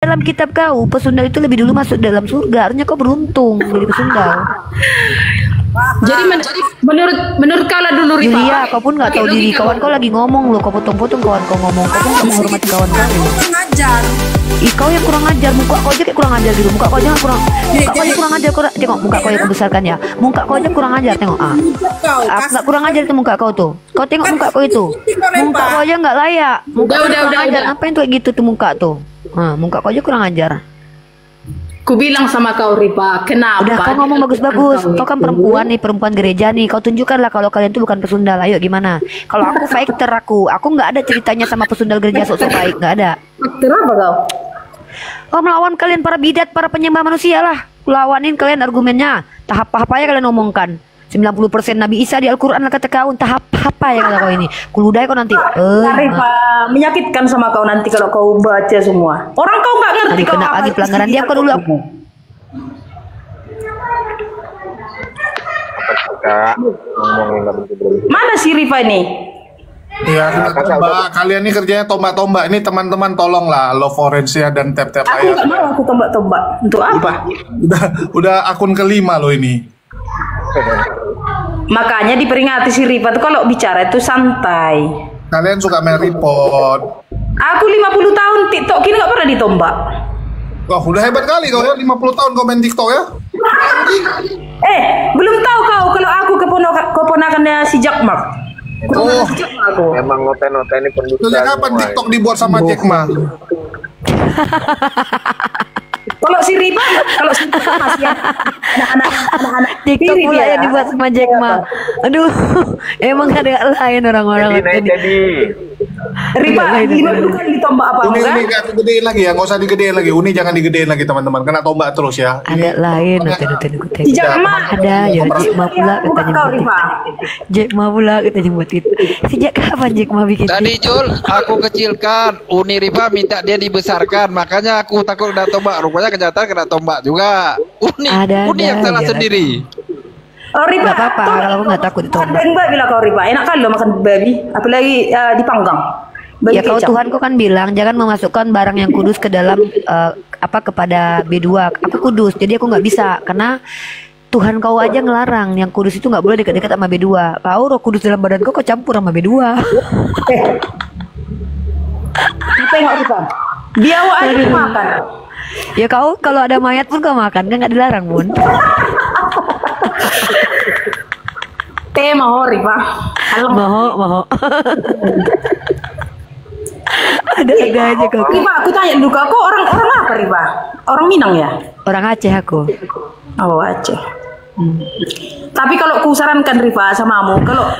dalam kitab kau pesundal itu lebih dulu masuk dalam surga. Harusnya kau beruntung jadi pesundal. Jadi menurut kala dulu Rifa. Julia, kau pun nggak tahu diri. Kawan kau lagi ngomong loh. Kau potong-potong kawan kau ngomong. Kau pun nggak menghormati kawan kau. Ngajar. Ih, kau yang kurang ajar. Muka kau aja kayak kurang ajar gitu. Muka kau aja kurang. Muka kau aja kurang ajar. Tengok muka kau yang membesarkan ya. Muka kau aja kurang ajar. Tengok nggak kurang ajar itu muka kau tuh. Kau tengok muka kau itu. Muka kau aja nggak layak. Muka Udah. Ngapain tuh kayak gitu tuh muka tuh? Muka kau aja kurang ajar. Ku bilang sama kau Rifa, kenapa? Udah kau ngomong bagus-bagus. Kau kan perempuan nih, perempuan gereja nih. Kau tunjukkanlah kalau kalian tuh bukan pesundal. Ayo gimana? Kalau aku fighter aku nggak ada ceritanya sama pesundal gereja sok-sok baik, nggak ada. Kenapa kau? Oh, melawan kalian para bidat, para penyembah manusia lah. Lawanin kalian argumennya. Tahap apa ya kalian omongkan? 90% Nabi Isa di Al-Quran lah kata kau. Tahap apa ya kata kau ini? Kuludai kau nanti. Rifa, menyakitkan sama kau nanti kalau kau baca semua. Orang kau nggak ngerti. Tadi kena lagi pelanggaran diam kau dulu. Kak, ngomongin nggak berhenti. Mana si Rifa ini? Iya, Mbak, kalian ini kerjanya tombak-tombak. Ini teman-teman tolonglah Love Forensia dan tap-tap Aku nggak mau aku tombak-tombak. Untuk apa? Udah akun kelima loh ini. Makanya diperingati si Rifa tuh kalau bicara itu santai. Kalian suka main report. Aku 50 tahun TikTok ini nggak pernah ditombak. Wah, udah hebat kali kau ya, 50 tahun kau main TikTok ya. Belum tahu kau kalau aku keponakannya si Jack Ma. Oh, Emang noten-noten ini pendusta. sejak kapan TikTok dibuat sama Jack Ma? Kalau si Rifa masih anak-anak TikTok pula yang dibuat sama Jack Ma. Aduh, emang ada lain orang-orang. Jadi Rifa, bukan ditombak apa Uni enggak? aku gedein lagi ya, nggak usah digedein lagi. Uni jangan digedein lagi teman-teman, kena tombak terus ya. Ada lain noten-noten aku tengok. Si Jack Ma. Ada ya Jack Ma pula katanya Kau buat itu. Rifa. Jack Ma pula katanya buat itu. Sejak kapan Jack Ma bikin? Tadi Jul, aku kecilkan. Uni Rifa minta dia dibesarkan, makanya aku takut kena tombak. Rupanya kenyataan kena tombak juga. Uni yang salah ya. sendiri. Oh Rifa, Gak apa-apa, kalau aku nggak takut ditombak. Mbak bilang kau Rifa, enak kali lo makan babi, apalagi dipanggang. Babi Ya kalau kecap. Tuhanku kan bilang jangan memasukkan barang yang kudus ke dalam kepada B2. Aku kudus, jadi aku nggak bisa karena Tuhan kau aja ngelarang yang kudus itu nggak boleh dekat-dekat sama B2. Kau roh kudus dalam badan kau campur sama B2. Tengok Rifa, biawak aja makan. Ya kau kalau ada mayat pun kau makan kan nggak dilarang pun. Mau Rifa, Mau. ada aja kau. Rifa, aku tanya dulu kau orang apa Rifa? Orang Minang ya? Orang Aceh aku. Oh Aceh. Tapi kalau ku sarankan Rifa samamu, kalau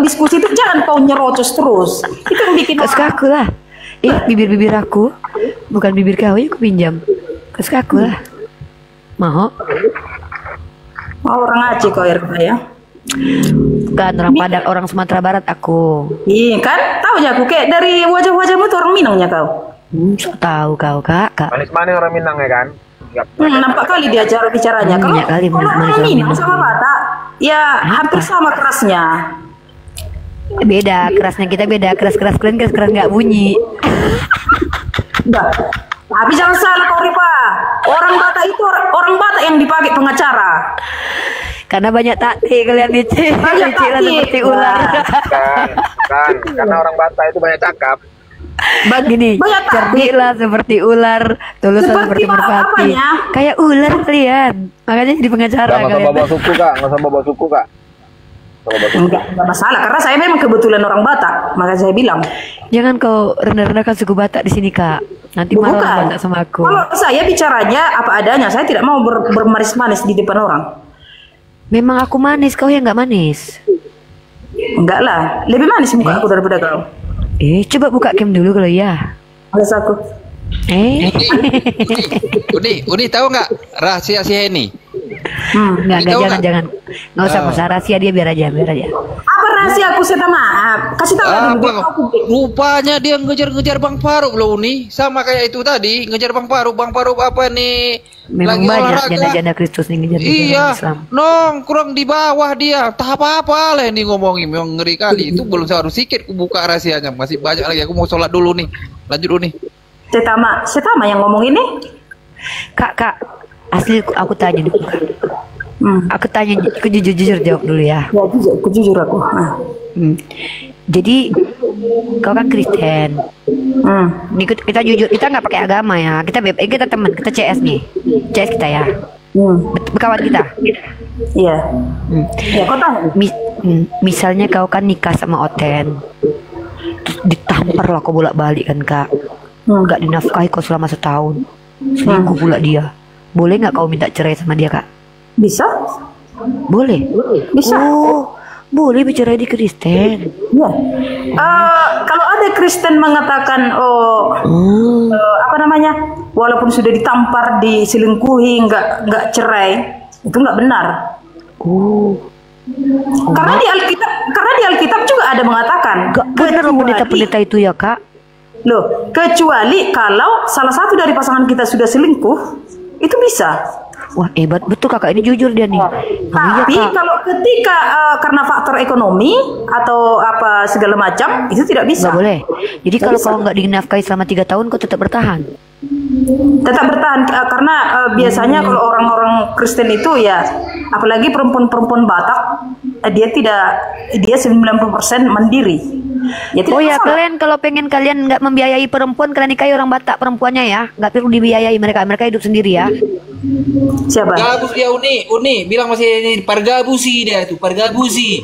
diskusi itu jangan kau nyerocos terus. Itu yang bikin Kesuka aku lah. Bibir-bibir aku bukan bibir kau ya aku pinjam. Kesuka aku lah. Mau. orang Aceh kau ya Rifa ya? Bukan orang Padang, orang Sumatera Barat aku. Iya kan? Tahu ya aku kayak dari wajah-wajahmu tuh orang Minangnya kau. So tahu kau kak. manis-manis orang Minang ya kan? Nampak kali dia cara bicaranya. Kalau Banyak kali orang manis-manis orang Minang Minang. sama Batak, ya hampir sama kerasnya. Beda kerasnya kita beda. Keras-keras kalian keras-keras nggak bunyi. Udah. Tapi jangan salah kau Rifa. Orang Batak itu orang Batak yang dipakai pengacara. Karena banyak taktik kalian licik. Banyak Licik lah taktik. seperti ular. kan karena orang Batak itu banyak cakap. Gini, Banyak taktik. cerdik lah seperti ular, tulus lah seperti merpati. apanya? Kayak ular kalian. Makanya jadi pengacara Nggak usah kalian. bawa suku kak, nggak usah bawa suku kak. Enggak masalah karena saya memang kebetulan orang Batak, makanya saya bilang. Jangan kau rendah-rendahkan suku Batak di sini kak. Nanti marah orang Batak sama aku. Kalau saya bicaranya apa adanya, saya tidak mau bermanis-manis di depan orang. Memang aku manis, kau yang nggak manis. Enggak lah, lebih manis muka aku daripada kau. Coba buka cam dulu kalau ya. Males aku. Uni tahu nggak rahasia si Henny? Enggak, Tahu jangan. Nggak usah rahasia dia biar aja. Apa rahasia aku saya maaf? Kasih tahu dulu. biar aku. Rupanya dia ngejar-ngejar Bang Faruk loh Uni. Sama kayak itu tadi, ngejar Bang Faruk. Bang Faruk apa nih? Memang Lagi banyak olahraga. janda-janda Kristus nih ngejar Iya, Islam. nongkrong di bawah dia. Tak apa-apa lah ini ngomongin, memang ngeri kali. Itu belum seharus sikit aku buka rahasianya. Masih banyak lagi. Aku mau sholat dulu nih. Lanjut dulu nih. Setama yang ngomong ini. Kak, asli aku tanya dulu. Aku tanya, aku jujur jawab dulu ya. Ya jujur aku. Jadi kau kan Kristen. Kita jujur, kita nggak pakai agama ya. Kita teman, kita CS nih, CS kita ya. Berkawan kita. Iya. Ya kau tahu. Misalnya kau kan nikah sama Oten, terus ditampar lah kau bolak-balik kan kak. Nggak dinafkahi kau selama setahun, selingkuh pula dia. Boleh nggak kau minta cerai sama dia kak? Bisa. Boleh. Bisa. Oh, boleh bercerai di Kristen. Ya. Kalau ada Kristen mengatakan apa namanya, walaupun sudah ditampar, diselingkuhi, nggak cerai, itu nggak benar. Karena di Alkitab juga ada mengatakan. Nggak benar pendeta-pendeta itu ya kak. Loh, kecuali kalau salah satu dari pasangan kita sudah selingkuh, itu bisa. Wah hebat betul kakak, ini jujur dia nih. Tapi kalau ketika karena faktor ekonomi atau apa segala macam, itu tidak bisa. Nggak boleh. Jadi kalau kau nggak dinafkahi selama 3 tahun, kau tetap bertahan. Tetap bertahan karena biasanya kalau orang-orang Kristen itu ya, apalagi perempuan-perempuan Batak, dia 90% mandiri. Ya, oh ya, kalian kalau pengen kalian nggak membiayai perempuan, kalian nikahi orang Batak perempuannya ya, nggak perlu dibiayai mereka hidup sendiri ya. Siapa? Pargabus dia Uni bilang masih ini Pargabusi dia itu Pargabusi.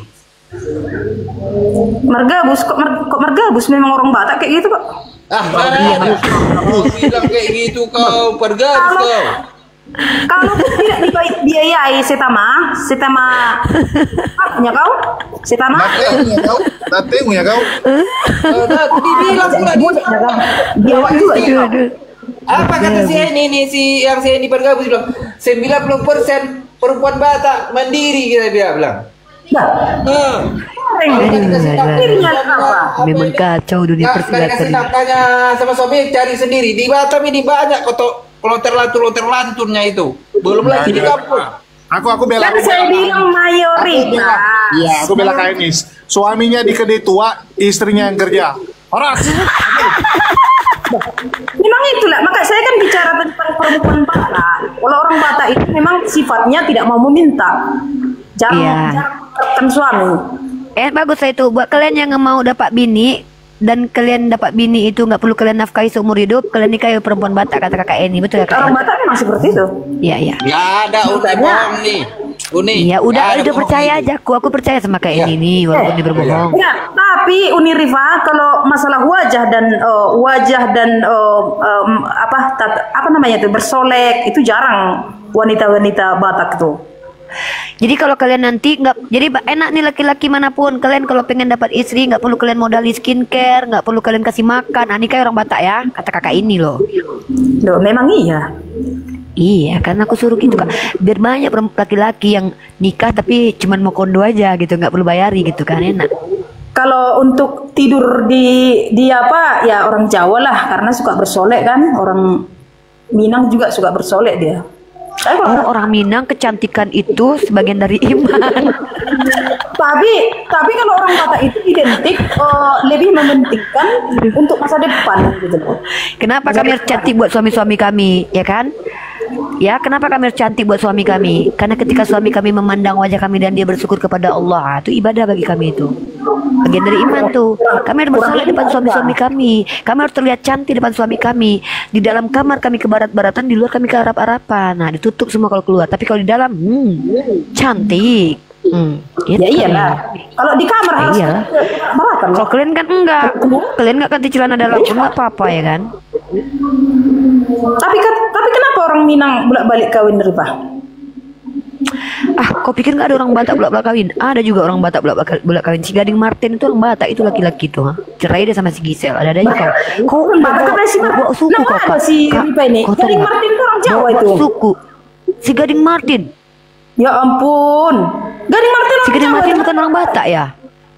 Margabus kok Margabus memang orang Batak kayak gitu kok. Bilang kayak gitu kau Pargabus kau. Kalau tidak dibiayai setama punya kau setama Datengnya kau. Dibilang pula biaya juga itu. Apa kata si ini Pargabus bilang 90% perempuan Batak mandiri kita bilang. Memang kacau dunia persilatan. Tanya sama suami cari sendiri di Batam ini banyak kalau terlanturnya itu. Belum lagi di kampung. Aku bela. Kan saya bilang mayoritas. Iya, aku bela Kainis. Suaminya di kedai tua, istrinya yang kerja. Horas. Memang itulah, maka saya kan bicara tentang perempuan Batak. Kalau orang Batak itu memang sifatnya tidak mau meminta. Jarang suami. Bagus lah itu buat kalian yang mau dapat bini, dan kalian dapat bini itu nggak perlu kalian nafkahi seumur hidup, kalian nikahi perempuan Batak, kata kakak ini, betul ya kak? Orang Batak memang seperti itu. Iya. Nggak ada bohong nih. Iya udah percaya aja, aku percaya sama kak ini nih, walaupun dia berbohong. Ya, tapi Uni Rifa kalau masalah wajah dan apa namanya itu bersolek itu jarang wanita-wanita Batak tuh. Jadi kalau kalian nanti jadi enak nih laki-laki manapun, kalian kalau pengen dapat istri nggak perlu kalian modali skincare, nggak perlu kalian kasih makan. Ini kayak orang Batak ya, kata kakak ini loh. Loh memang iya. Iya, karena aku suruh gitu kak, biar banyak laki-laki yang nikah tapi cuman mau kondo aja gitu, nggak perlu bayari gitu kan, enak. Kalau untuk tidur di apa ya orang Jawa lah, karena suka bersolek kan, orang Minang juga suka bersolek dia. Orang Minang kecantikan itu sebagian dari iman. tapi kalau orang Batak itu identik lebih mementingkan untuk masa depan gitu. Kenapa kami harus cantik buat suami-suami kami, ya kan? Ya, kenapa kami harus cantik buat suami kami? Karena ketika suami kami memandang wajah kami dan dia bersyukur kepada Allah, itu ibadah bagi kami itu. Bagian dari iman tuh. Kami harus bersolek depan suami-suami kami. Kami harus terlihat cantik depan suami kami. Di dalam kamar kami ke barat-baratan, di luar kami ke arap-arapan. Nah, ditutup semua kalau keluar. Tapi kalau di dalam, cantik. Ya iyalah. Kalau di kamar harus baratan. Kalau kalian kan enggak. Kalian enggak ganti celana dalam pun enggak apa-apa ya kan? Tapi kenapa orang Minang bolak-balik kawin Rifa? Kau pikir nggak ada orang Batak bolak-balik kawin? Ada juga orang Batak bolak kawin. Si Gading Martin itu orang Batak, itu laki-laki tuh. Cerai dia sama si Gisel. Ada aja kau. Kau bawa suku kau kak. Si Rifa ini. Gading Martin itu orang Jawa itu. Suku. Si Gading Martin. Ya ampun. Gading Martin orang Si Gading Jawa Martin bukan orang Batak ya?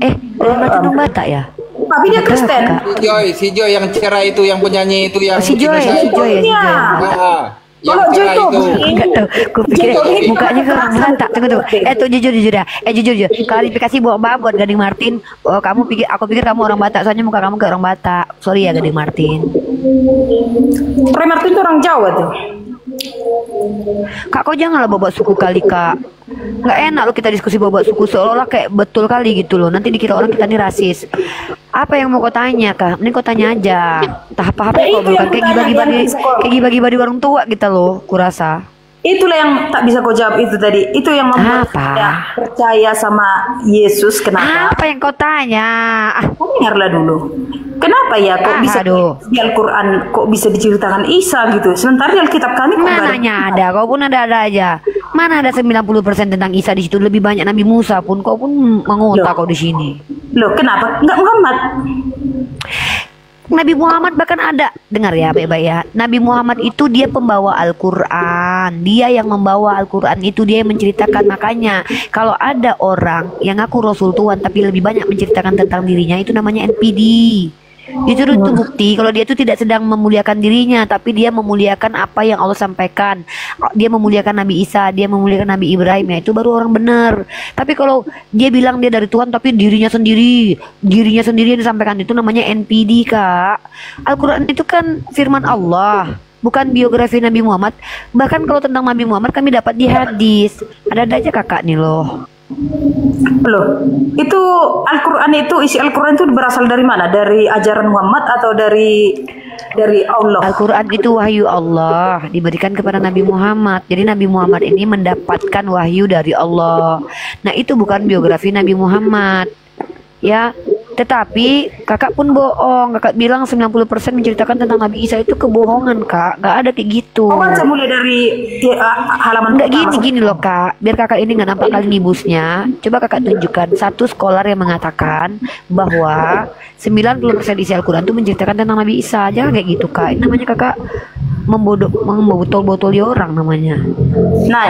Gading Martin orang Batak ya? Tapi dia Kristen. Si Joy yang cerai itu, yang penyanyi itu, yang Si Joy. Kalau Yang Joy cerah tuh itu. Enggak tahu, gue pikir mukanya ke orang Batak. Tunggu. Jujur ya. Jujur. Klarifikasi buat Gading Martin. Oh, aku pikir kamu orang Batak, soalnya muka kamu kayak orang Batak. Sorry ya Gading Martin. Roy Martin tuh orang Jawa tuh. Kak, kau janganlah bawa suku kali, Kak. Nggak enak lo kita diskusi bawa suku seolah-olah kayak betul kali gitu loh. Nanti dikira orang kita nih rasis. Apa yang mau kau tanya, Kak? Mending kau tanya aja. Tahap apa Ya, kok itu bukan yang kayak kutanya, gibah-gibah yang sekolah. kayak gibah-gibah di warung tua kita loh, kurasa. Itulah yang tak bisa kau jawab itu tadi. Itu yang membuat Apa? saya percaya sama Yesus. Kenapa? Apa yang kau tanya? Dengarlah dulu. Kenapa ya kok bisa Aduh. di Al-Quran kok bisa diceritakan Isa gitu? Sementara di Alkitab kami kok nggak ada. Mananya ada, kau pun ada aja. Mana ada 90% tentang Isa di situ, lebih banyak Nabi Musa pun kau pun mengotak kau di sini. Loh, kenapa? Enggak Muhammad. Nabi Muhammad bahkan ada, dengar ya baik-baik ya. Nabi Muhammad itu dia pembawa Al-Quran. Dia yang membawa Al-Quran itu, dia yang menceritakan. Makanya kalau ada orang yang ngaku Rasul Tuhan tapi lebih banyak menceritakan tentang dirinya, itu namanya NPD. Itu bukti kalau dia itu tidak sedang memuliakan dirinya, tapi dia memuliakan apa yang Allah sampaikan. Dia memuliakan Nabi Isa, dia memuliakan Nabi Ibrahim, ya itu baru orang benar. Tapi kalau dia bilang dia dari Tuhan tapi dirinya sendiri yang disampaikan, itu namanya NPD, Kak. Al-Quran itu kan firman Allah, bukan biografi Nabi Muhammad. Bahkan kalau tentang Nabi Muhammad kami dapat di hadis. Ada aja kakak nih loh. Loh, itu Al-Quran itu, isi Al-Quran itu berasal dari mana? Dari ajaran Muhammad atau dari Allah? Al-Quran itu wahyu Allah diberikan kepada Nabi Muhammad. Jadi Nabi Muhammad ini mendapatkan wahyu dari Allah. Nah, itu bukan biografi Nabi Muhammad. Ya, tetapi kakak pun bohong. Kakak bilang 90% menceritakan tentang Nabi Isa, itu kebohongan, Kak. Gak ada kayak gitu. Kau baca mulai dari halaman Nggak pertama. gini loh, Kak. Biar kakak ini nggak nampak kali nibusnya. Coba kakak tunjukkan satu scholar yang mengatakan bahwa 90% isi Al-Quran itu menceritakan tentang Nabi Isa. Jangan kayak gitu, Kak. Ini namanya kakak membotol-botoli orang namanya. Nah,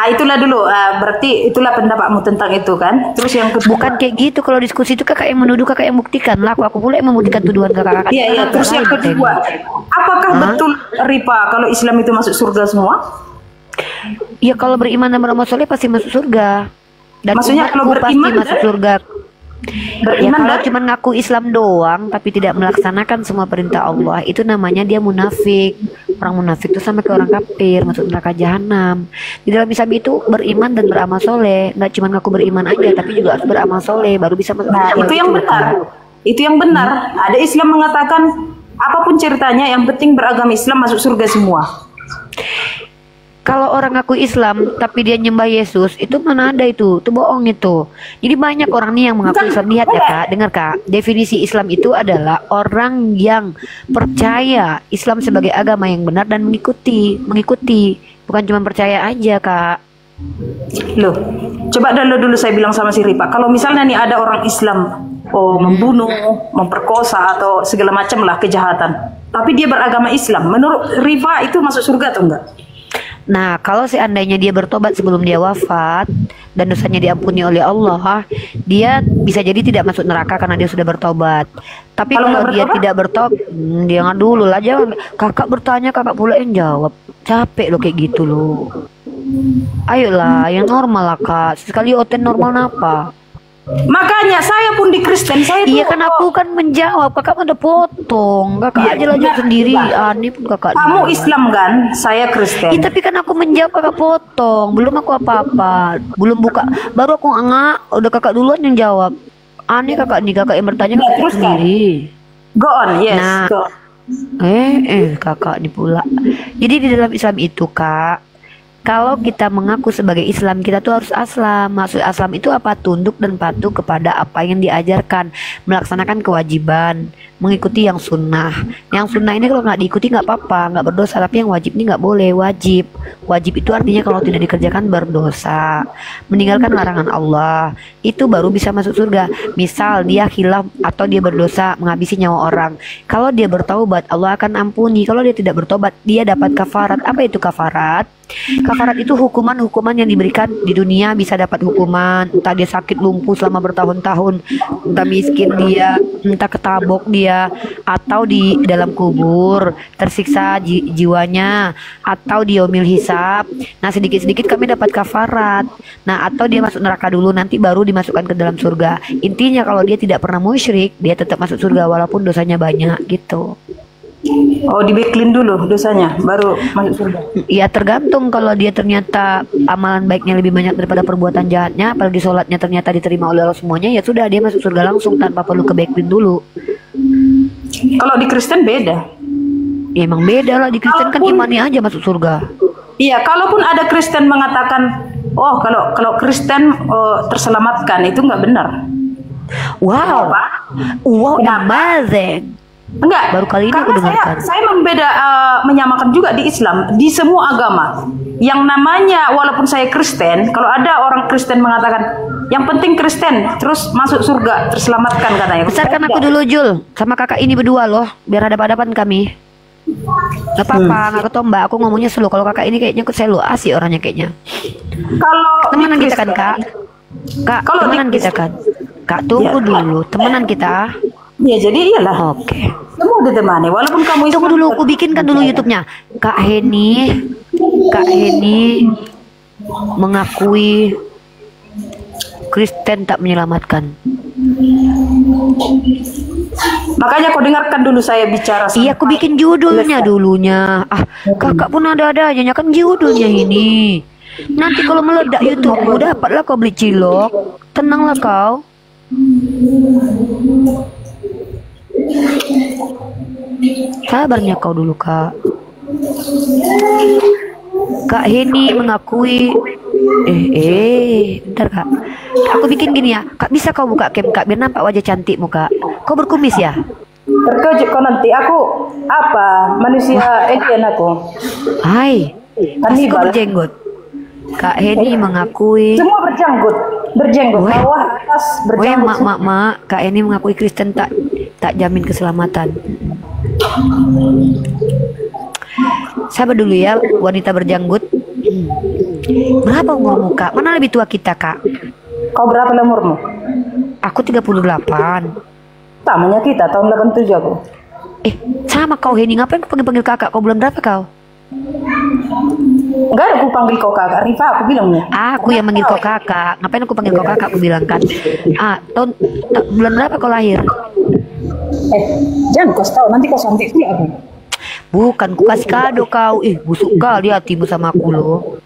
itulah dulu. Berarti itulah pendapatmu tentang itu kan? Terus yang kedua. Bukan kayak gitu. Kalau diskusi itu kakak yang menuduh, kakak yang buktikan lah. Aku pula yang membuktikan tuduhan kakak. Iya. Terus yang kedua, apakah betul Ripa kalau Islam itu masuk surga semua? Ya kalau beriman dan beramal soleh pasti masuk surga. Dan Maksudnya kalau umatku pasti beriman masuk dan- surga. Ya Beriman kalau dan cuma ngaku Islam doang tapi tidak melaksanakan semua perintah Allah, itu namanya dia munafik. Orang munafik itu sama kayak orang kafir, masuk neraka jahanam. Di dalam Islam itu beriman dan beramal soleh. Nggak cuma ngaku beriman aja tapi juga harus beramal soleh, baru bisa masuk Nah, surga. itu yang benar. Itu yang benar. Ada Islam mengatakan apapun ceritanya, yang penting beragama Islam masuk surga semua. Kalau orang ngaku Islam tapi dia nyembah Yesus, itu mana ada itu bohong itu. Jadi banyak orang nih yang mengaku Islam. Lihat ya Kak, dengar Kak, definisi Islam itu adalah orang yang percaya Islam sebagai agama yang benar dan mengikuti, bukan cuma percaya aja, Kak. Loh, coba dulu saya bilang sama si Ripa, kalau misalnya nih ada orang Islam membunuh, memperkosa atau segala macam lah kejahatan, tapi dia beragama Islam, menurut Ripa itu masuk surga atau enggak? Nah, kalau seandainya dia bertobat sebelum dia wafat dan dosanya diampuni oleh Allah, dia bisa jadi tidak masuk neraka karena dia sudah bertobat. Tapi Kalau kalau nggak dia bertobat? tidak bertobat, dia nggak dulu lah, jangan. Kakak bertanya, kakak pula yang jawab. Capek lo kayak gitu lo. Ayolah, yang normal lah Kak. Sekali oten normal napa? Makanya saya pun di Kristen, saya Iya tuh, kan aku kan menjawab, kakak ada potong. Kakak Iya, aja lah jawab benar. sendiri. Ini pun kakak. kamu jawab. Islam kan, saya Kristen. Tapi kan aku menjawab, kakak potong. Belum aku apa-apa. Belum buka. Baru aku udah kakak duluan yang jawab. Aneh kakak yang bertanya Nah, kakak terus kan? sendiri. Go on, yes, Nah. go. Kakak nih pula. Jadi di dalam Islam itu Kak, kalau kita mengaku sebagai Islam, kita tuh harus aslam. Maksud aslam itu apa? Tunduk dan patuh kepada apa yang diajarkan, melaksanakan kewajiban, mengikuti yang sunnah. Yang sunnah ini kalau nggak diikuti nggak apa-apa, nggak berdosa. Tapi yang wajib ini nggak boleh. Wajib itu artinya kalau tidak dikerjakan berdosa. Meninggalkan larangan Allah, itu baru bisa masuk surga. Misal dia khilaf atau dia berdosa menghabisi nyawa orang, kalau dia bertaubat Allah akan ampuni. Kalau dia tidak bertobat, dia dapat kafarat. Apa itu kafarat? Kafarat itu hukuman-hukuman yang diberikan di dunia, bisa dapat hukuman, entah dia sakit lumpuh selama bertahun-tahun, entah miskin dia, entah ketabok dia, atau di dalam kubur tersiksa jiwanya, atau di yaumil hisab. Nah, sedikit-sedikit kami dapat kafarat. Nah, atau dia masuk neraka dulu, nanti baru dimasukkan ke dalam surga. Intinya kalau dia tidak pernah musyrik, dia tetap masuk surga walaupun dosanya banyak gitu. Oh, di backlin dulu dosanya, baru masuk surga. Ya tergantung, kalau dia ternyata amalan baiknya lebih banyak daripada perbuatan jahatnya, apalagi sholatnya ternyata diterima oleh Allah semuanya, ya sudah dia masuk surga langsung tanpa perlu ke backlin dulu. Kalau di Kristen beda. Ya emang beda lah, di Kristen kan imannya aja masuk surga. Iya, kalaupun ada Kristen mengatakan, oh kalau Kristen terselamatkan, itu nggak benar. Wow, Kenapa? wow, Kenapa? amazing. Enggak, Baru kali ini karena aku dengarkan. saya menyamakan juga di Islam, di semua agama. Yang namanya, walaupun saya Kristen, kalau ada orang Kristen mengatakan, yang penting Kristen, terus masuk surga, terselamatkan katanya. Besarkan aku dulu Jul, sama kakak ini berdua loh, biar ada hadapan kami. Gak apa-apa, gak ketombak, aku ngomongnya slow. Kalau kakak ini kayaknya selo asik orangnya kayaknya. Kalau Temenan di kita kan Kristen- kak? Kak, Kalau di temenan kita kan? Kak, tunggu Ya. dulu, temenan kita. Ya jadi iyalah, Oke. semua ditemani, walaupun kamu Tunggu dulu, aku bikinkan dulu YouTube-nya. Kak Heni mengakui Kristen tak menyelamatkan. Makanya kau dengarkan dulu saya bicara. Iya, aku bikin judulnya dulunya. Ah, kakak pun ada adanya kan judulnya ini. Nanti kalau meledak YouTube, dapatlah kau beli cilok. Tenanglah kau. Sabarnya kau dulu, Kak. Kak Heni mengakui bentar Kak. Aku bikin gini ya. Kak, bisa kau buka cam Kak biar nampak wajah cantikmu Kak. Kau berkumis ya? Terkejut kau nanti, aku apa manusia alien aku. Hai. Pasti kau Kanibal. berjenggot. Kak Heni mengakui. Semua berjenggot, Weh. bawah atas Weh, berjenggot. mak. Kak Heni mengakui Kristen tak jamin keselamatan. Sabar dulu ya, wanita berjanggut. Berapa umurmu Kak? Mana lebih tua kita Kak? Kau berapa umurmu? Aku 38. Tamanya kita tahun 87 aku. Sama kau Heni, ngapain kau panggil kakak? Kau bulan berapa kau? Enggak ada aku panggil kau kakak, Rifa aku bilangnya. Aku yang manggil kau kakak. Ngapain aku panggil kau kakak? Aku bilang kan. Bulan berapa kau lahir? Jangan kau tahu, nanti kau santai pula aku. Bukan, ku kasih kado kau. Busuk kali hatimu sama aku loh.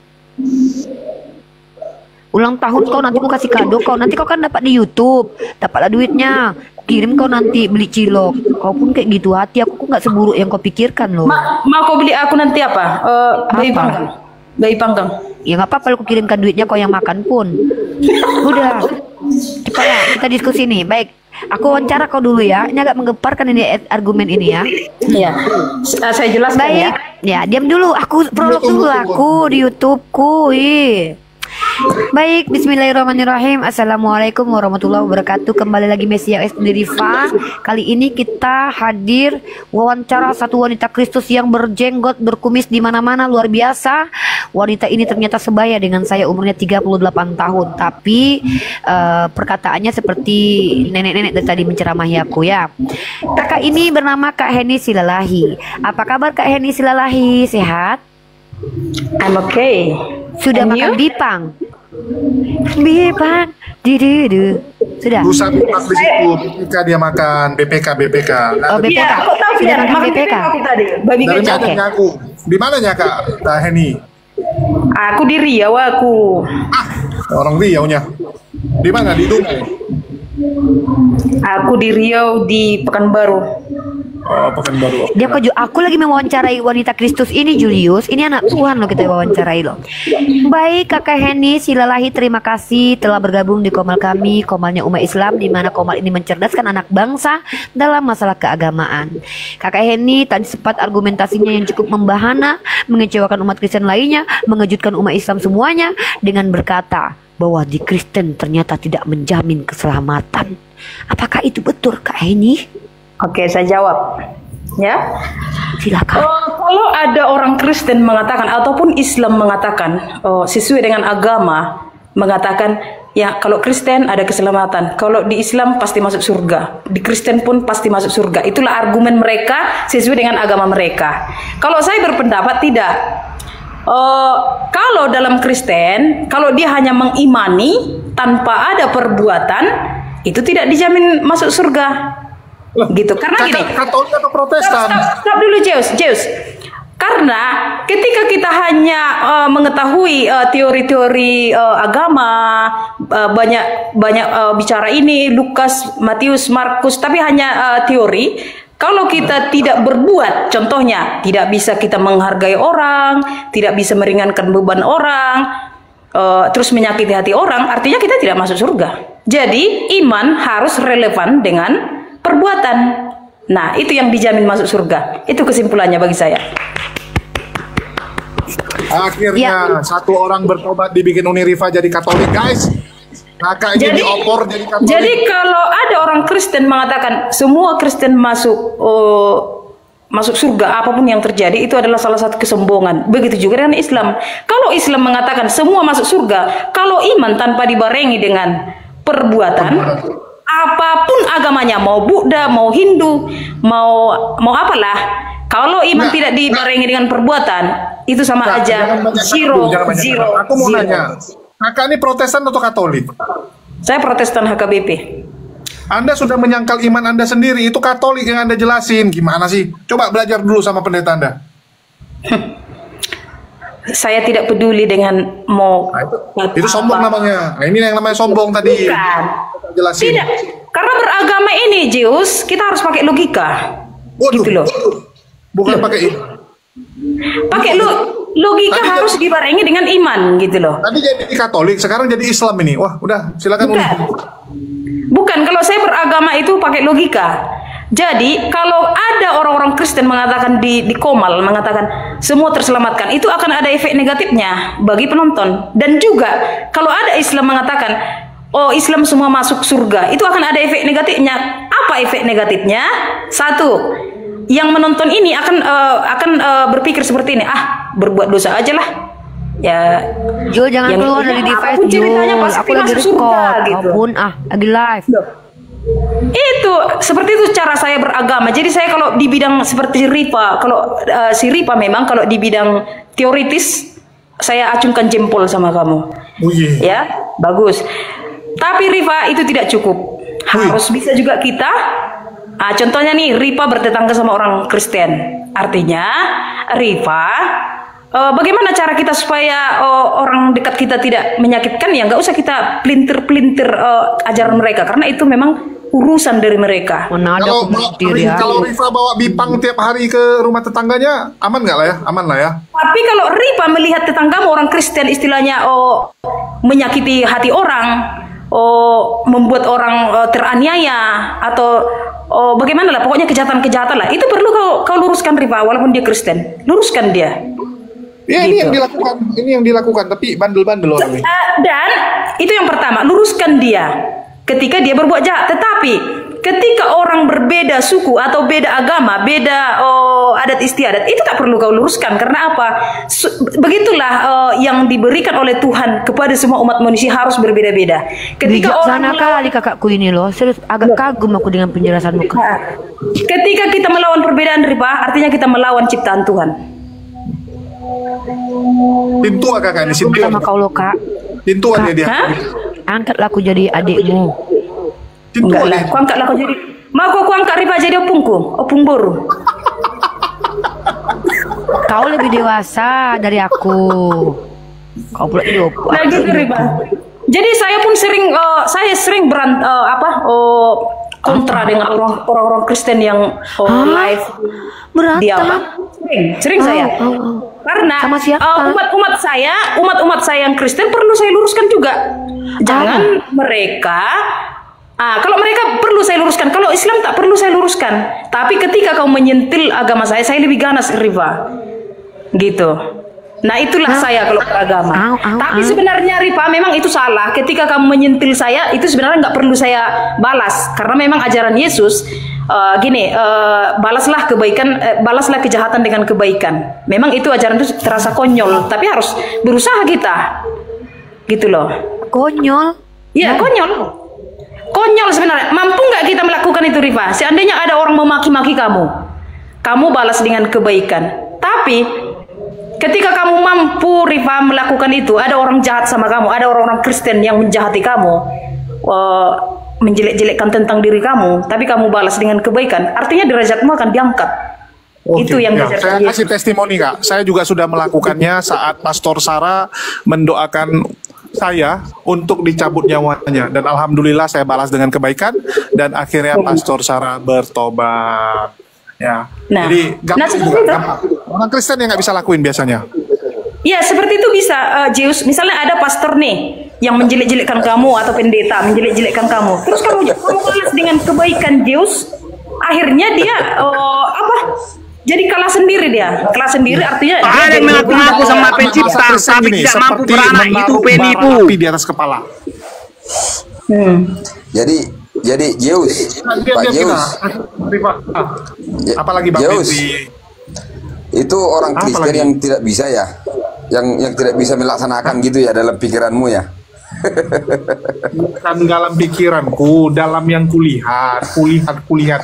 Ulang tahun kau nanti ku kasih kado kau. Nanti kau kan dapat di YouTube, dapatlah duitnya. Kirim kau nanti beli cilok. Kau pun kayak gitu hati. Aku nggak seburuk yang kau pikirkan loh. Mau kau beli aku nanti apa? Bayi Apa? panggang. Bayi panggang. Ya nggak apa-apa, aku kirimkan duitnya kau yang makan pun. Udah, cepatlah kita diskusi nih. Baik, aku wawancara kau dulu ya. Ini agak menggemparkan ini argumen ini ya. Iya. Saya jelaskan ya. Baik, ya diam dulu. Aku prolog dulu aku di YouTubeku. Baik, bismillahirrahmanirrahim. Assalamualaikum warahmatullahi wabarakatuh. Kembali lagi Mesia S Rifa. Kali ini kita hadir wawancara satu wanita Kristus yang berjenggot, berkumis di mana-mana, luar biasa. Wanita ini ternyata sebaya dengan saya, umurnya 38 tahun. Tapi perkataannya seperti nenek-nenek dari tadi menceramahi aku ya. Kakak ini bernama Kak Heni Silalahi. Apa kabar Kak Heni Silalahi? Sehat? I'm okay. Sudah And makan you? bipang? Bipang, didu. Sudah. Lusa tempat di situ, BPK dia makan, BPK. Oh, BPK. Iya, aku tahu Sudah ya. makan Makan BPK. aku tadi. Babi Dari kecap. mana nyaku? Di mana nyaka, Kak Heni? Aku di Riau aku. Orang Riau-nya. Di mana? Di Dumai? Aku di Riau di Pekanbaru. Oh, Pekanbaru. Dia aku lagi mewawancarai wanita Kristus ini, Julius. Ini anak Tuhan loh, kita wawancarai loh. Baik, Kakak Heni Silalahi, terima kasih telah bergabung di Komal kami, Komalnya umat Islam, di mana Komal ini mencerdaskan anak bangsa dalam masalah keagamaan. Kakak Heni tadi sempat argumentasinya yang cukup membahana, mengecewakan umat Kristen lainnya, mengejutkan umat Islam semuanya dengan berkata bahwa di Kristen ternyata tidak menjamin keselamatan. Apakah itu betul, Kak Heni? Oke, saya jawab. Ya. Silakan. Kalau ada orang Kristen mengatakan ataupun Islam mengatakan sesuai dengan agama mengatakan ya kalau Kristen ada keselamatan, kalau di Islam pasti masuk surga, di Kristen pun pasti masuk surga. Itulah argumen mereka sesuai dengan agama mereka. Kalau saya berpendapat tidak. Kalau dalam Kristen, kalau dia hanya mengimani tanpa ada perbuatan, itu tidak dijamin masuk surga. Gitu. Karena gini. Katolik atau Protestan? Stop dulu, Zeus. Karena ketika kita hanya mengetahui teori-teori agama, banyak bicara ini Lukas, Matius, Markus, tapi hanya teori. Kalau kita tidak berbuat, contohnya tidak bisa kita menghargai orang, tidak bisa meringankan beban orang, terus menyakiti hati orang, artinya kita tidak masuk surga. Jadi iman harus relevan dengan perbuatan. Nah, itu yang dijamin masuk surga. Itu kesimpulannya bagi saya. Akhirnya satu orang bertobat dibikin Uniriva jadi Katolik, guys. Kakak jadi opor jadi Katolik. Jadi kalau ada orang Kristen mengatakan semua Kristen masuk surga apapun yang terjadi, itu adalah salah satu kesombongan. Begitu juga dengan Islam. Kalau Islam mengatakan semua masuk surga, kalau iman tanpa dibarengi dengan perbuatan, apapun agamanya, mau Buddha, mau Hindu, mau apalah, kalau iman tidak dibarengi dengan perbuatan, itu sama aja zero. Aku mau nanya, kakak ini Protestan atau Katolik? Saya Protestan HKBP. Anda sudah menyangkal iman Anda sendiri, itu Katolik yang Anda jelasin. Gimana sih? Coba belajar dulu sama pendeta Anda. Saya tidak peduli dengan mau itu sombong namanya. Nah, ini yang namanya sombong tadi. Bukan. Jelasin. Tidak. Karena beragama ini, Zeus, kita harus pakai logika. Waduh. Gitu loh. Bukan pakai ini. Pakai logika tadi harus dibarengi dengan iman gitu loh. Tadi jadi Katolik, sekarang jadi Islam ini. Wah, udah, silakan. Bukan, kalau saya beragama itu pakai logika. Jadi kalau ada orang-orang Kristen mengatakan di Komal mengatakan semua terselamatkan, itu akan ada efek negatifnya bagi penonton. Dan juga kalau ada Islam mengatakan oh Islam semua masuk surga, itu akan ada efek negatifnya. Apa efek negatifnya? Satu, yang menonton ini akan berpikir seperti ini, berbuat dosa aja lah. Ya, Jo jangan keluar dari device Jo. Aku lagi record, gitu. Lagi live. Itu seperti itu cara saya beragama. Jadi saya kalau di bidang seperti Ripa, kalau si Ripa memang kalau di bidang teoritis saya acungkan jempol sama kamu. Ya, bagus. Tapi Rifa itu tidak cukup. Harus bisa juga kita. Contohnya nih, Ripa bertetangga sama orang Kristen. Artinya Rifa bagaimana cara kita supaya orang dekat kita tidak menyakitkan, ya nggak usah kita pelintir-pelintir ajaran mereka, karena itu memang urusan dari mereka. Kalau Rifa bawa bipang tiap hari ke rumah tetangganya, aman nggak lah ya? Aman lah ya. Tapi kalau Rifa melihat tetanggamu orang Kristen istilahnya menyakiti hati orang, membuat orang teraniaya atau bagaimana lah, pokoknya kejahatan-kejahatan lah, itu perlu kau luruskan Rifa, walaupun dia Kristen, luruskan dia. Ya gitu. ini yang dilakukan, tapi bandel-bandel orangnya. Dan itu yang pertama, luruskan dia ketika dia berbuat jahat. Tetapi ketika orang berbeda suku atau beda agama, beda adat istiadat, itu tak perlu kau luruskan. Karena apa? Begitulah yang diberikan oleh Tuhan kepada semua umat manusia harus berbeda-beda. Ketika sana kali kakakku ini loh, serius agak kagum aku dengan penjelasanmu. Ketika kita melawan perbedaan Ripa, artinya kita melawan ciptaan Tuhan. Pintu kakak ini, sama kau loh kak. Pintu aja dia. Angkatlah aku jadi adikmu. Enggak lah, kau angkatlah aku jadi. Mau kau angkat Ripa jadi opung boru. Kau lebih dewasa dari aku. Kau pula hidup. Nah gitu Ripa. Jadi saya pun sering kontra dengan orang-orang Kristen yang live di apa? Sering saya. Karena umat saya yang Kristen perlu saya luruskan juga. Jangan mereka kalau mereka perlu saya luruskan, kalau Islam tak perlu saya luruskan. Tapi ketika kau menyentil agama saya lebih ganas Rifa. Gitu. Nah itulah saya kalau beragama. Tapi sebenarnya Rifa memang itu salah. Ketika kamu menyentil saya, itu sebenarnya nggak perlu saya balas. Karena memang ajaran Yesus gini, balaslah kebaikan, balaslah kejahatan dengan kebaikan. Memang itu ajaran itu terasa konyol, tapi harus berusaha kita, gitu loh. Konyol? Iya, konyol. Konyol sebenarnya. Mampu nggak kita melakukan itu, Rifa? Seandainya ada orang memaki-maki kamu, kamu balas dengan kebaikan. Tapi ketika kamu mampu, Rifa, melakukan itu, ada orang jahat sama kamu, ada orang-orang Kristen yang menjahati kamu, menjelek-jelekkan tentang diri kamu, tapi kamu balas dengan kebaikan, artinya derajatmu akan diangkat. Itu yang saya kasih testimoni, Kak. Saya juga sudah melakukannya saat Pastor Sarah mendoakan saya untuk dicabut nyawanya, dan alhamdulillah saya balas dengan kebaikan dan akhirnya Pastor Sarah bertobat. Ya, nah, jadi gampang, gampang. Orang Kristen yang nggak bisa lakuin biasanya. Ya, seperti itu bisa, Zeus. Misalnya ada pastor nih yang menjelek-jelekkan kamu atau pendeta menjelek-jelekkan kamu, terus kamu balas dengan kebaikan, Zeus. Akhirnya dia jadi kalah sendiri dia. Kalah sendiri artinya ada yang mengaku-ngaku sama pencipta tapi tidak mampu beranak, itu penipu di atas kepala. Jadi Zeus, Pak Zeus, apalagi Bang Zeus, Betty. itu orang Kristen yang tidak bisa ya, yang tidak bisa melaksanakan gitu ya dalam pikiranmu ya. Bukan dalam pikiranku, dalam yang kulihat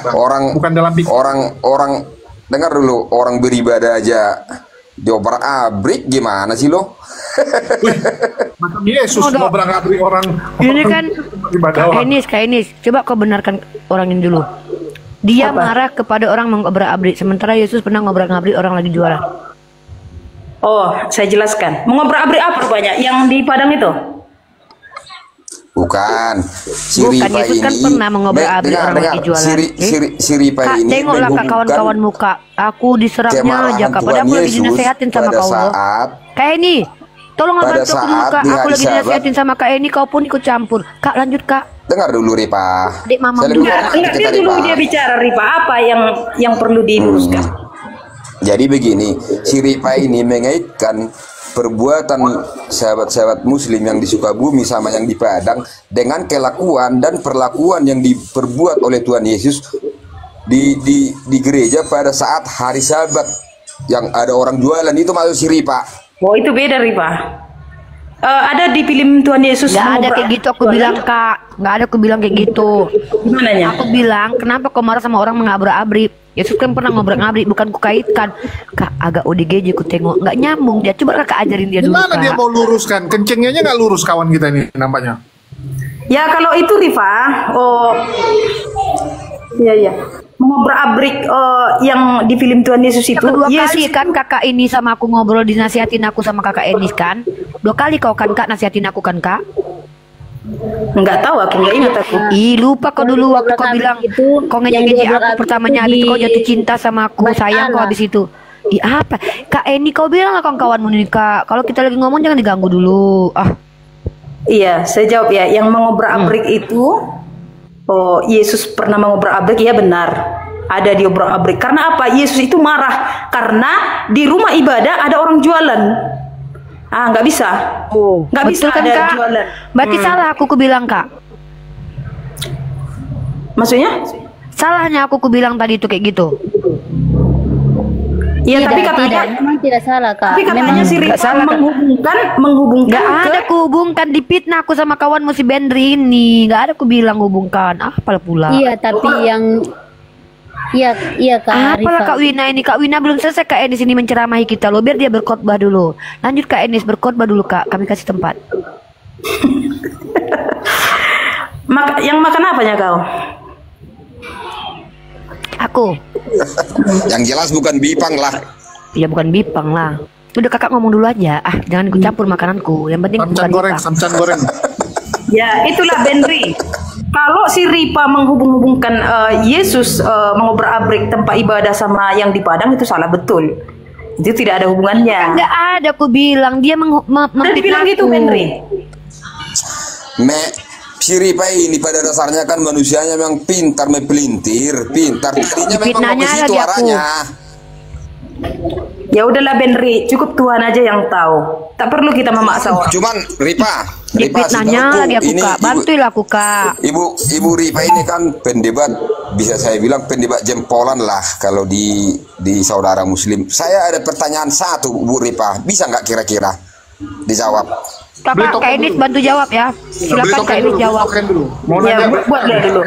Bang. Bukan dalam pikiran. Orang dengar dulu, orang beribadah aja diobrak-abrik, gimana sih lo? Macam Yesus ngobrak-abrik orang. Ini kan Kak Enis, coba kau benarkan orang ini dulu. Dia marah kepada orang mengobrak-abrik, sementara Yesus pernah ngobrak-abrik orang lagi juara. Oh, saya jelaskan. Mengobrak-abrik apa rupanya? Yang di Padang itu? Bukan. Bukan, Yesus kan pernah mengobrak-abrik orang lagi jualan. Si Ripa Kak, ini tengoklah Kak kawan-kawan muka. Aku diserapnya aja Kak, padahal aku lagi dinasehatin sama kau loh. Kak Eni, tolong bantu aku dulu Kak. Aku lagi dinasehatin sama Kak Eni, kau pun ikut campur. Kak, lanjut Kak. Dengar dulu Ripa. Dek Mama dulu. Dia dulu dia bicara, Ripa, apa yang perlu diluruskan? Jadi begini, si Ripa ini mengaitkan perbuatan sahabat-sahabat muslim yang di Sukabumi sama yang di Padang dengan kelakuan dan perlakuan yang diperbuat oleh Tuhan Yesus di gereja pada saat hari Sabat yang ada orang jualan. Itu maksud si Ripa. Oh, itu beda, Ripa. Ada di film Tuhan Yesus. Gak ada kayak gitu, aku bilang Kak. Gak ada aku bilang kayak gitu. Gimana ya? Aku bilang, kenapa kau marah sama orang mengabrak-abrik? Yesus kan pernah ngobrak-ngabrik, bukan ku kaitkan. Kak, agak ODGJ ku tengok, nggak nyambung dia. Coba Kak ajarin dia dulu. Gimana dia mau luruskan? Kencingnya nggak lurus kawan kita ini nampaknya. Ya kalau itu Rifa, iya. Mengobrak-abrik yang di film Tuhan Yesus itu. Dua kali kan kakak ini sama aku ngobrol, dinasihatin aku sama kakak Enis kan. 2 kali kau kan Kak nasihatin aku kan Kak. Enggak tahu, aku enggak ingat aku. Lupa kau dulu waktu kau bilang kau ngejek-ngejek aku pertamanya, habis itu kau jatuh cinta sama aku, sayang kau habis itu. Apa? Kak Eni, kau bilang lah kawan-kawanmu nih Kak, kalau kita lagi ngomong jangan diganggu dulu. Iya, saya jawab ya. Yang mengobrak-abrik itu, Yesus pernah mengobrak-abrik, ya benar. Ada diobrak-abrik. Karena apa? Yesus itu marah karena di rumah ibadah ada orang jualan. Nggak bisa. Nggak bisa kan, ada Kak? jualan. Berarti salah aku bilang Kak. Maksudnya? Salahnya aku bilang tadi itu kayak gitu. Iya, tapi katanya memang tidak salah Kak. Tapi katanya si Rifa menghubungkan. Gak ada ku hubungkan, dipitnah aku sama kawanmu si Bendri ini. Gak ada ku bilang hubungkan. Apalah pula. Iya, tapi yang Iya Kak. Apalah Kak Wina ini. Kak Wina belum selesai Kak Enis ini menceramahi kita loh. Biar dia berkhotbah dulu. Lanjut Kak Enis, berkhotbah dulu Kak. Kami kasih tempat. Yang makan apanya kau? Aku. Yang jelas bukan bipang lah. Ya bukan bipang lah. Udah kakak ngomong dulu aja. Jangan ikut campur makananku. Yang penting bukan bipang. Samcan goreng. Ya itulah Benri. Kalau si Ripa menghubung-hubungkan Yesus mengobrak-abrik tempat ibadah sama yang di Padang, itu salah betul. Itu tidak ada hubungannya. Nggak ada, aku bilang dia bilang gitu, Benri. Si Ripa ini pada dasarnya kan manusianya memang pintar mepelintir, pintar. Tadinya memang mau ke situ arahnya. Ya udahlah Benri, cukup Tuhan aja yang tahu. Tak perlu kita memaksa orang. Cuman Ripa nanya lagi aku ini Kak, bantuilah aku Kak. Ibu Ripa ini kan pendebat, bisa saya bilang pendebat jempolan lah kalau di saudara Muslim. Saya ada pertanyaan satu, Bu Ripa, bisa nggak kira-kira dijawab? Kakak, Kak Enis bantu jawab ya. Silakan Kak Enis jawab. Ya, buatlah dulu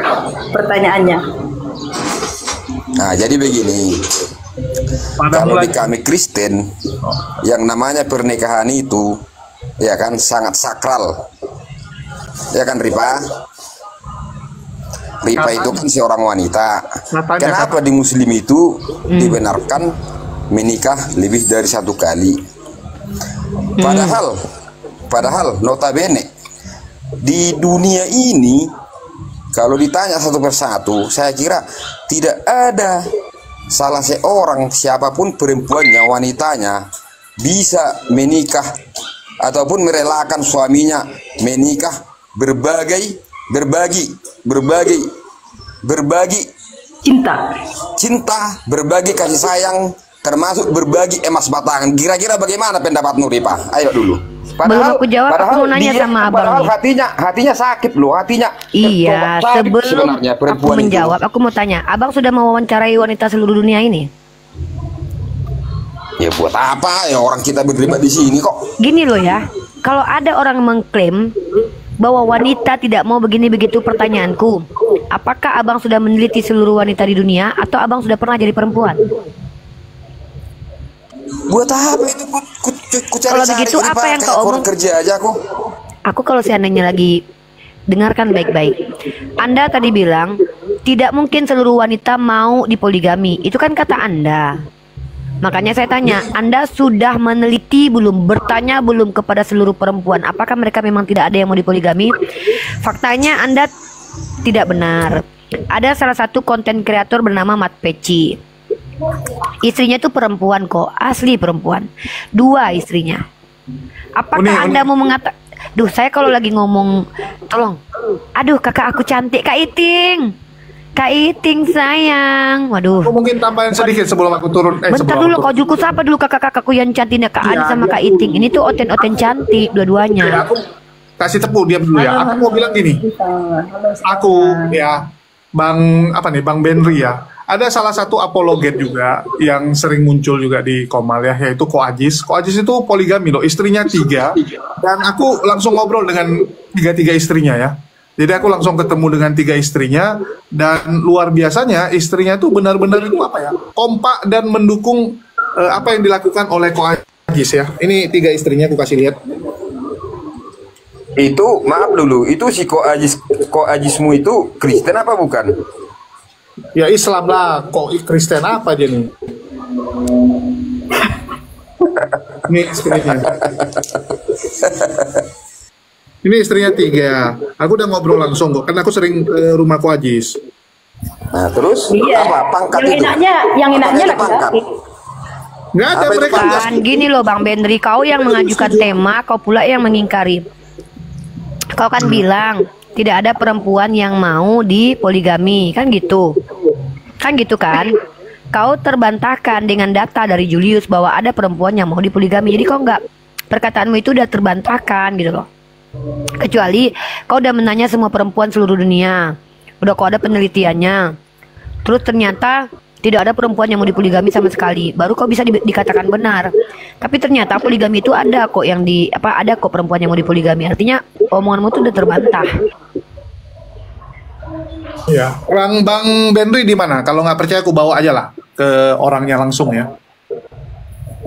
pertanyaannya. Nah, jadi begini. Kalau di kami Kristen, yang namanya pernikahan itu, ya kan, sangat sakral. Ya kan, Ripa? Ripa itu kan seorang wanita. Kenapa di Muslim itu dibenarkan menikah lebih dari satu kali? Padahal notabene di dunia ini, kalau ditanya satu persatu, saya kira tidak ada salah seorang siapapun perempuannya, wanitanya bisa menikah ataupun merelakan suaminya menikah berbagi cinta, berbagi kasih sayang, termasuk berbagi emas batangan. Kira-kira bagaimana pendapatmu, Ripa? Ayo dulu. Belum aku jawab, aku mau nanya sama abang. Hatinya sakit loh, hatinya. Iya, sebelum aku menjawab, aku mau tanya, abang sudah mewawancarai wanita seluruh dunia ini? Ya buat apa ya, orang kita berdebat di sini kok. Gini loh ya, kalau ada orang mengklaim bahwa wanita tidak mau begini begitu, pertanyaanku, apakah abang sudah meneliti seluruh wanita di dunia atau abang sudah pernah jadi perempuan? Buat apa itu? Kalau begitu apa yang kau omong? Kerja aja aku. Aku kalau seandainya lagi dengarkan baik-baik. Anda tadi bilang tidak mungkin seluruh wanita mau dipoligami. Itu kan kata Anda. Makanya saya tanya, Anda sudah meneliti belum, bertanya belum kepada seluruh perempuan apakah mereka memang tidak ada yang mau dipoligami? Faktanya Anda tidak benar. Ada salah satu konten kreator bernama Mat Peci. Istrinya tuh perempuan kok, asli perempuan. 2 istrinya. Apakah Anda mau mengatakan, duh saya kalau lagi ngomong, tolong, aduh kakak aku cantik, Kak Iting sayang, waduh. Aku mungkin tambahin sedikit sebelum aku turun. Bentar dulu, kau julku siapa dulu kakak-kakakku yang cantiknya, Kak Adi sama Kak Iting. Ini tuh oten-oten cantik dua-duanya. Ya, aku kasih tepuk dia dulu ya. Aku mau bilang gini, aku ya Bang Benri ya. Ada salah satu apologet juga yang sering muncul juga di Komal ya, yaitu Ko Ajis. Ko Ajis itu poligami loh, istrinya 3. Dan aku langsung ngobrol dengan 3 istrinya ya. Jadi aku langsung ketemu dengan 3 istrinya, dan luar biasanya istrinya itu benar-benar itu apa ya, kompak dan mendukung apa yang dilakukan oleh Ko Ajis ya. Ini 3 istrinya aku kasih lihat. Itu maaf dulu, itu si Ko Ajismu itu Kristen apa bukan? Ya Islam lah, kok Kristen apa dia nih? Ini istrinya. Ini istrinya 3. Aku udah ngobrol langsung kok, karena aku sering ke rumah Ko Ajis. Nah terus apa pangkat yang itu? Yang enaknya laki-laki. Nggak ada, mereka kan gini loh Bang Benri, kau yang mengajukan tema, kau pula yang mengingkari. Kau kan bilang tidak ada perempuan yang mau dipoligami, kan gitu kan? Kau terbantahkan dengan data dari Julius bahwa ada perempuan yang mau dipoligami. Jadi kau nggak, perkataanmu itu udah terbantahkan gitu loh. Kecuali kau udah menanya semua perempuan seluruh dunia, udah kau ada penelitiannya, terus ternyata tidak ada perempuan yang mau dipoligami sama sekali, baru kau bisa dikatakan benar. Tapi ternyata poligami itu ada kok, yang ada kok perempuan yang mau dipoligami. Artinya omonganmu tuh udah terbantah. Ya, orang Bang Benri di mana? Kalau nggak percaya aku bawa aja lah ke orangnya langsung ya.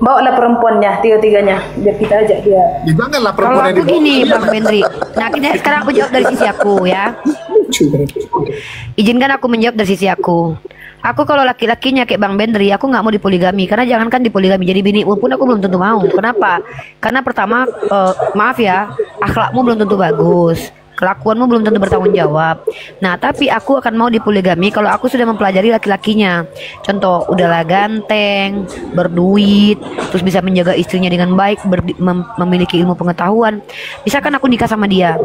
Bawalah perempuannya, 3-3-nya, biar kita ajak dia. Janganlah Kalau perempuan aku gini Bang Benri, nah sekarang aku jawab dari sisi aku ya. Izinkan aku menjawab dari sisi aku. Aku kalau laki-lakinya kayak Bang Benri, aku nggak mau dipoligami. Karena jangankan dipoligami, jadi bini pun aku belum tentu mau. Kenapa? Karena pertama, maaf ya, akhlakmu belum tentu bagus, kelakuanmu belum tentu bertanggung jawab. Nah, tapi aku akan mau dipoligami kalau aku sudah mempelajari laki-lakinya. Contoh, udahlah ganteng, berduit, terus bisa menjaga istrinya dengan baik, memiliki ilmu pengetahuan. Bisa kan aku nikah sama dia,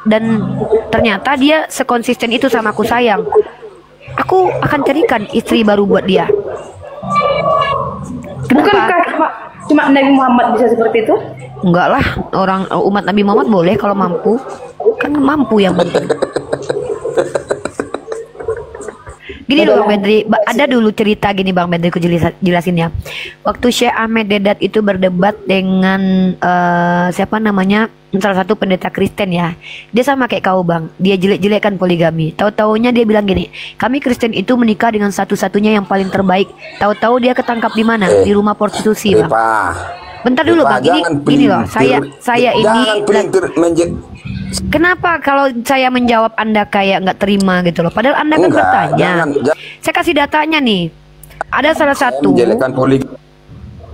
dan ternyata dia sekonsisten itu sama aku sayang. Aku akan carikan istri baru buat dia. Bukankah cuma Nabi Muhammad bisa seperti itu? Enggak lah, orang umat Nabi Muhammad boleh kalau mampu. Kan mampu yang penting. Gini loh Bang Bedri, ada dulu cerita gini Bang Bedri, aku jelasin ya. Waktu Syekh Ahmed Dedat itu berdebat dengan siapa namanya, salah satu pendeta Kristen ya. Dia sama kayak kau Bang, dia jelek-jelekkan poligami. Tahu-taunya dia bilang gini, kami Kristen itu menikah dengan satu-satunya yang paling terbaik. Tahu-tahu dia ketangkap di mana? Di rumah prostitusi Bang. Bentar dulu Bang, gini loh, saya ini kenapa kalau saya menjawab Anda kayak nggak terima gitu loh? Padahal Anda kan bertanya. Saya kasih datanya nih. Ada salah satu.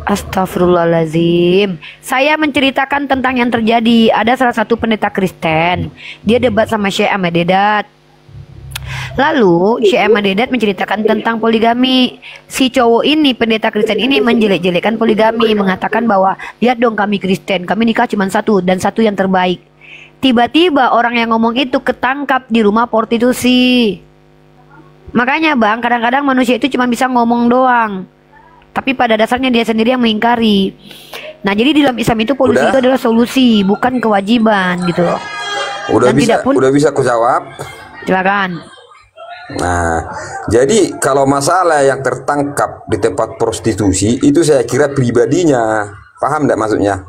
Astagfirullahaladzim. Saya menceritakan tentang yang terjadi. Ada salah satu pendeta Kristen. Dia debat sama Syekh Ahmed Dedat. Lalu Syekh Ahmed Dedat menceritakan tentang poligami. Si cowok ini, pendeta Kristen ini menjelek-jelekkan poligami, mengatakan bahwa lihat dong kami Kristen, kami nikah cuma satu dan satu yang terbaik. Tiba-tiba orang yang ngomong itu ketangkap di rumah prostitusi. Makanya Bang, kadang-kadang manusia itu cuma bisa ngomong doang, tapi pada dasarnya dia sendiri yang mengingkari. Nah jadi di dalam Islam itu polusi itu adalah solusi, bukan kewajiban gitu loh. Udah bisa aku jawab. Silakan. Nah, jadi kalau masalah yang tertangkap di tempat prostitusi itu saya kira pribadinya, paham enggak maksudnya?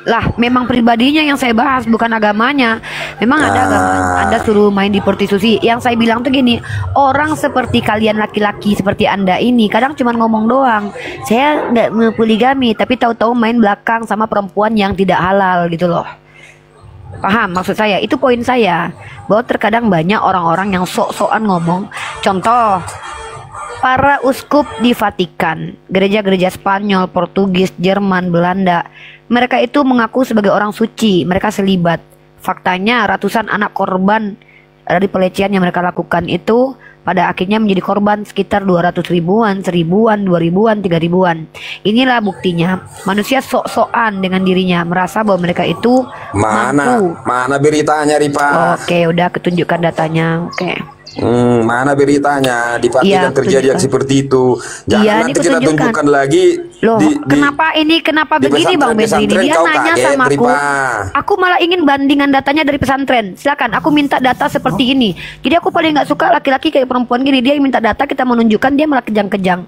Lah, memang pribadinya yang saya bahas, bukan agamanya. Memang ada agama Anda suruh main di prostitusi. Yang saya bilang tuh gini, orang seperti kalian laki-laki seperti Anda ini kadang cuma ngomong doang, saya nggak mau poligami, tapi tahu-tahu main belakang sama perempuan yang tidak halal gitu loh. Paham maksud saya? Itu poin saya, bahwa terkadang banyak orang-orang yang sok-sokan ngomong. Contoh, para uskup di Vatikan, gereja-gereja Spanyol, Portugis, Jerman, Belanda, mereka itu mengaku sebagai orang suci, mereka selibat. Faktanya ratusan anak korban dari pelecehan yang mereka lakukan itu pada akhirnya menjadi korban sekitar 200 ribuan, 1000-an, 2000-an, 3000-an. Inilah buktinya, manusia sok-sokan dengan dirinya, merasa bahwa mereka itu mampu. Mana beritanya Ripa? Oke, udah ketunjukkan datanya. Oke. Mana beritanya di Vatikan terjadi yang seperti itu. Jangan nanti kita tunjukkan lagi. Loh, kenapa begini Bang Bedri ini? Dia nanya sama aku. Aku malah ingin bandingan datanya dari pesantren. Silakan, aku minta data seperti ini. Jadi aku paling nggak suka laki-laki kayak perempuan gini. Dia yang minta data, kita menunjukkan, dia malah kejang-kejang.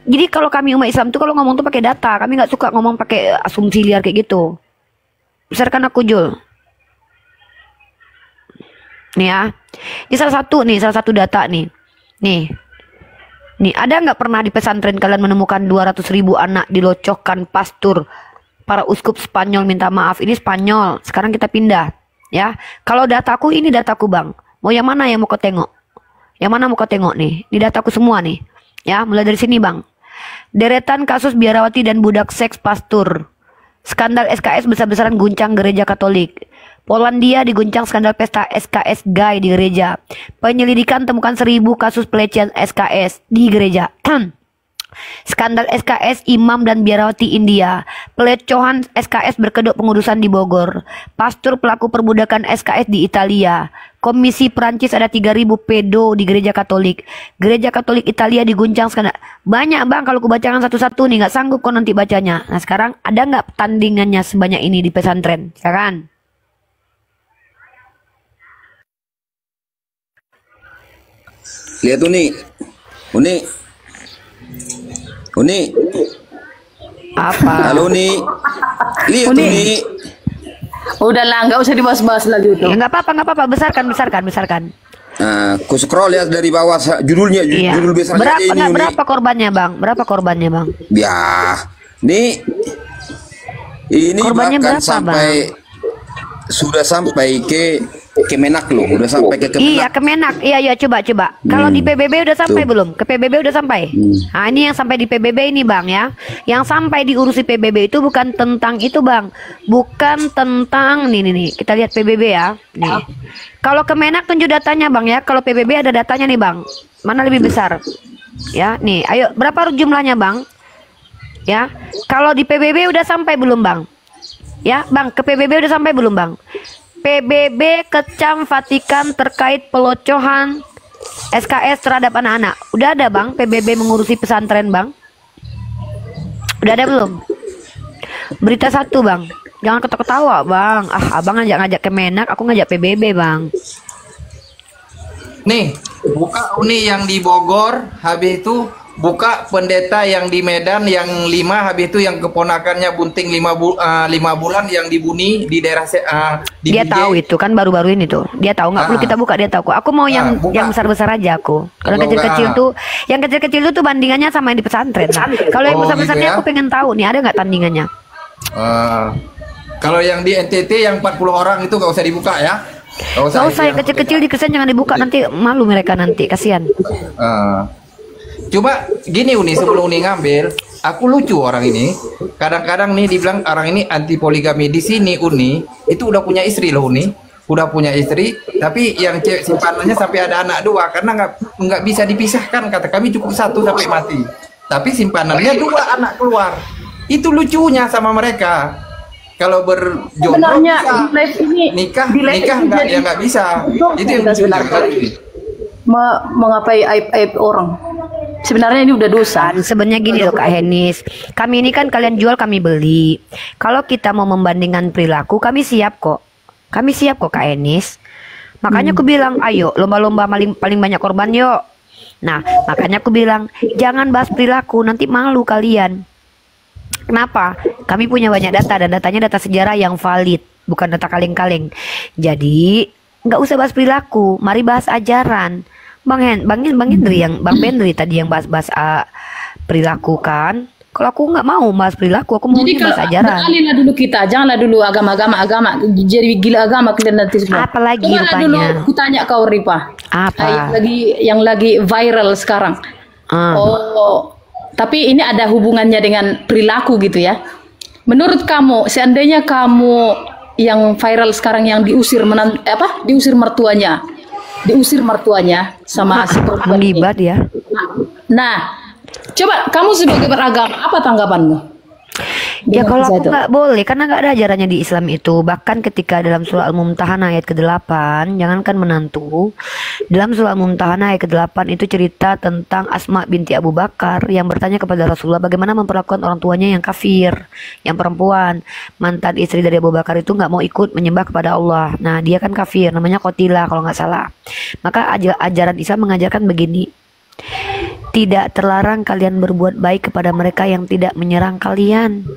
Jadi kalau kami umat Islam tuh kalau ngomong tuh pakai data. Kami nggak suka ngomong pakai asumsi liar kayak gitu. Besarkan aku Jul. Nih ya, ini salah satu data nih. Nih, ada nggak pernah di pesantren kalian menemukan 200.000 anak dilocokkan pastur? Para uskup Spanyol minta maaf, ini Spanyol. Sekarang kita pindah, ya. Kalau dataku ini dataku Bang. Mau yang mana yang mau kau tengok? Yang mana mau kau tengok nih? Ini dataku semua nih, ya. Mulai dari sini Bang. Deretan kasus biarawati dan budak seks pastur. Skandal SKS besar-besaran guncang gereja Katolik. Polandia diguncang skandal pesta SKS gay di gereja. Penyelidikan temukan 1000 kasus pelecehan SKS di gereja. Skandal SKS imam dan biarawati India. Pelecehan SKS berkedok pengurusan di Bogor. Pastor pelaku perbudakan SKS di Italia. Komisi Perancis ada 3000 pedo di gereja Katolik. Gereja Katolik Italia diguncang skandal. Banyak Bang, kalau kubacakan satu-satu nih nggak sanggup kok nanti bacanya. Nah sekarang ada nggak tandingannya sebanyak ini di pesantren? Sekarang lihat Uni. Apa? Halo Uni. Lihat Uni. Udahlah, nggak usah dibahas-bahas lagi itu. Ya nggak apa-apa. Besarkan. Ku scroll lihat dari bawah judulnya, judul besarnya ini Uni. Berapa korbannya Bang? Ya, ini korbannya bahkan berapa, sudah sampai ke Kemenak loh, udah sampai ke Kemenak. Iya Kemenak, iya coba. Kalau di PBB udah sampai belum? Ke PBB udah sampai. Nah ini yang sampai di PBB ini Bang ya. Yang sampai diurusi PBB itu bukan tentang itu Bang, bukan tentang nih. Kita lihat PBB ya. Nih. Kalau Kemenak tunjuk datanya Bang ya. Kalau PBB ada datanya nih Bang. Mana lebih besar? Ya nih, ayo berapa jumlahnya Bang? Ya. Kalau di PBB udah sampai belum Bang? Ya Bang, ke PBB udah sampai belum Bang? PBB kecam Vatikan terkait pelocohan SKS terhadap anak-anak. Udah ada Bang PBB mengurusi pesantren Bang? Udah ada belum? Berita satu bang, jangan ketawa-ketawa bang. Abang ngajak Kemenak, aku ngajak PBB bang. Nih, buka Uni yang di Bogor, habis itu buka pendeta yang di Medan yang 5, habis itu yang keponakannya bunting 5 bulan yang dibuni di daerah di dia BJ. tahu itu kan baru-baru ini tuh. Dia tahu, nggak perlu kita buka, dia tahu kok. Aku mau yang besar-besar aja aku. Kalau kecil-kecil tuh, yang kecil-kecil tuh bandingannya sama yang di pesantren. Kalau yang besar-besarnya gitu ya? aku pengen tahu nih ada nggak tandingannya. Kalau yang di NTT yang 40 orang itu nggak usah dibuka ya. Nggak usah yang kecil-kecil di kesan jangan dibuka, nanti malu mereka nanti, kasihan. Coba gini Uni, sebelum Uni ngambil, aku lucu orang ini. Kadang-kadang nih dibilang orang ini anti poligami. Di sini Uni itu udah punya istri loh Uni, udah punya istri. Tapi yang cewek simpanannya sampai ada anak 2 karena nggak bisa dipisahkan. Kata kami cukup 1 sampai mati. Tapi simpanannya 2 anak keluar. Itu lucunya sama mereka. Kalau berjodoh Sebenarnya bisa. di live ini nikah nggak ya nggak bisa. Itu yang sebenarnya mengapai aib orang. Sebenarnya ini udah dosa. Sebenarnya gini loh Kak Henis, kami ini kan kalian jual kami beli. Kalau kita mau membandingkan perilaku, kami siap kok. Kami siap kok Kak Henis. Makanya aku bilang ayo lomba-lomba paling banyak korban yuk. Nah makanya aku bilang jangan bahas perilaku, nanti malu kalian. Kenapa? Kami punya banyak data dan datanya data sejarah yang valid, bukan data kaleng-kaleng. Jadi nggak usah bahas perilaku, mari bahas ajaran. Bang Hendri tadi yang bahas perilaku kan. Kalau aku nggak mau bahas perilaku, aku mau bahas ajaran. Beralihlah dulu kita, janganlah dulu agama. Jadi gila agama kalian nanti semua. Apalagi rupanya. Dulu aku tanya kau Ripa. Apa? Yang lagi viral sekarang. Tapi ini ada hubungannya dengan perilaku gitu ya. Menurut kamu, seandainya kamu yang viral sekarang yang diusir mertuanya sama si perempuan ini. Mengibat ya. Nah, coba kamu sebagai beragama apa tanggapanmu? Ya kalau aku nggak boleh karena nggak ada ajarannya di Islam itu. Bahkan ketika dalam surah Al-Mumtahanah ayat ke-8, jangankan menantu, dalam surah Al-Mumtahanah ayat ke-8 itu cerita tentang Asma binti Abu Bakar yang bertanya kepada Rasulullah bagaimana memperlakukan orang tuanya yang kafir, yang perempuan. Mantan istri dari Abu Bakar itu nggak mau ikut menyembah kepada Allah. Nah dia kan kafir, namanya Qatilah kalau nggak salah. Maka ajaran Islam mengajarkan begini. Tidak terlarang kalian berbuat baik kepada mereka yang tidak menyerang kalian.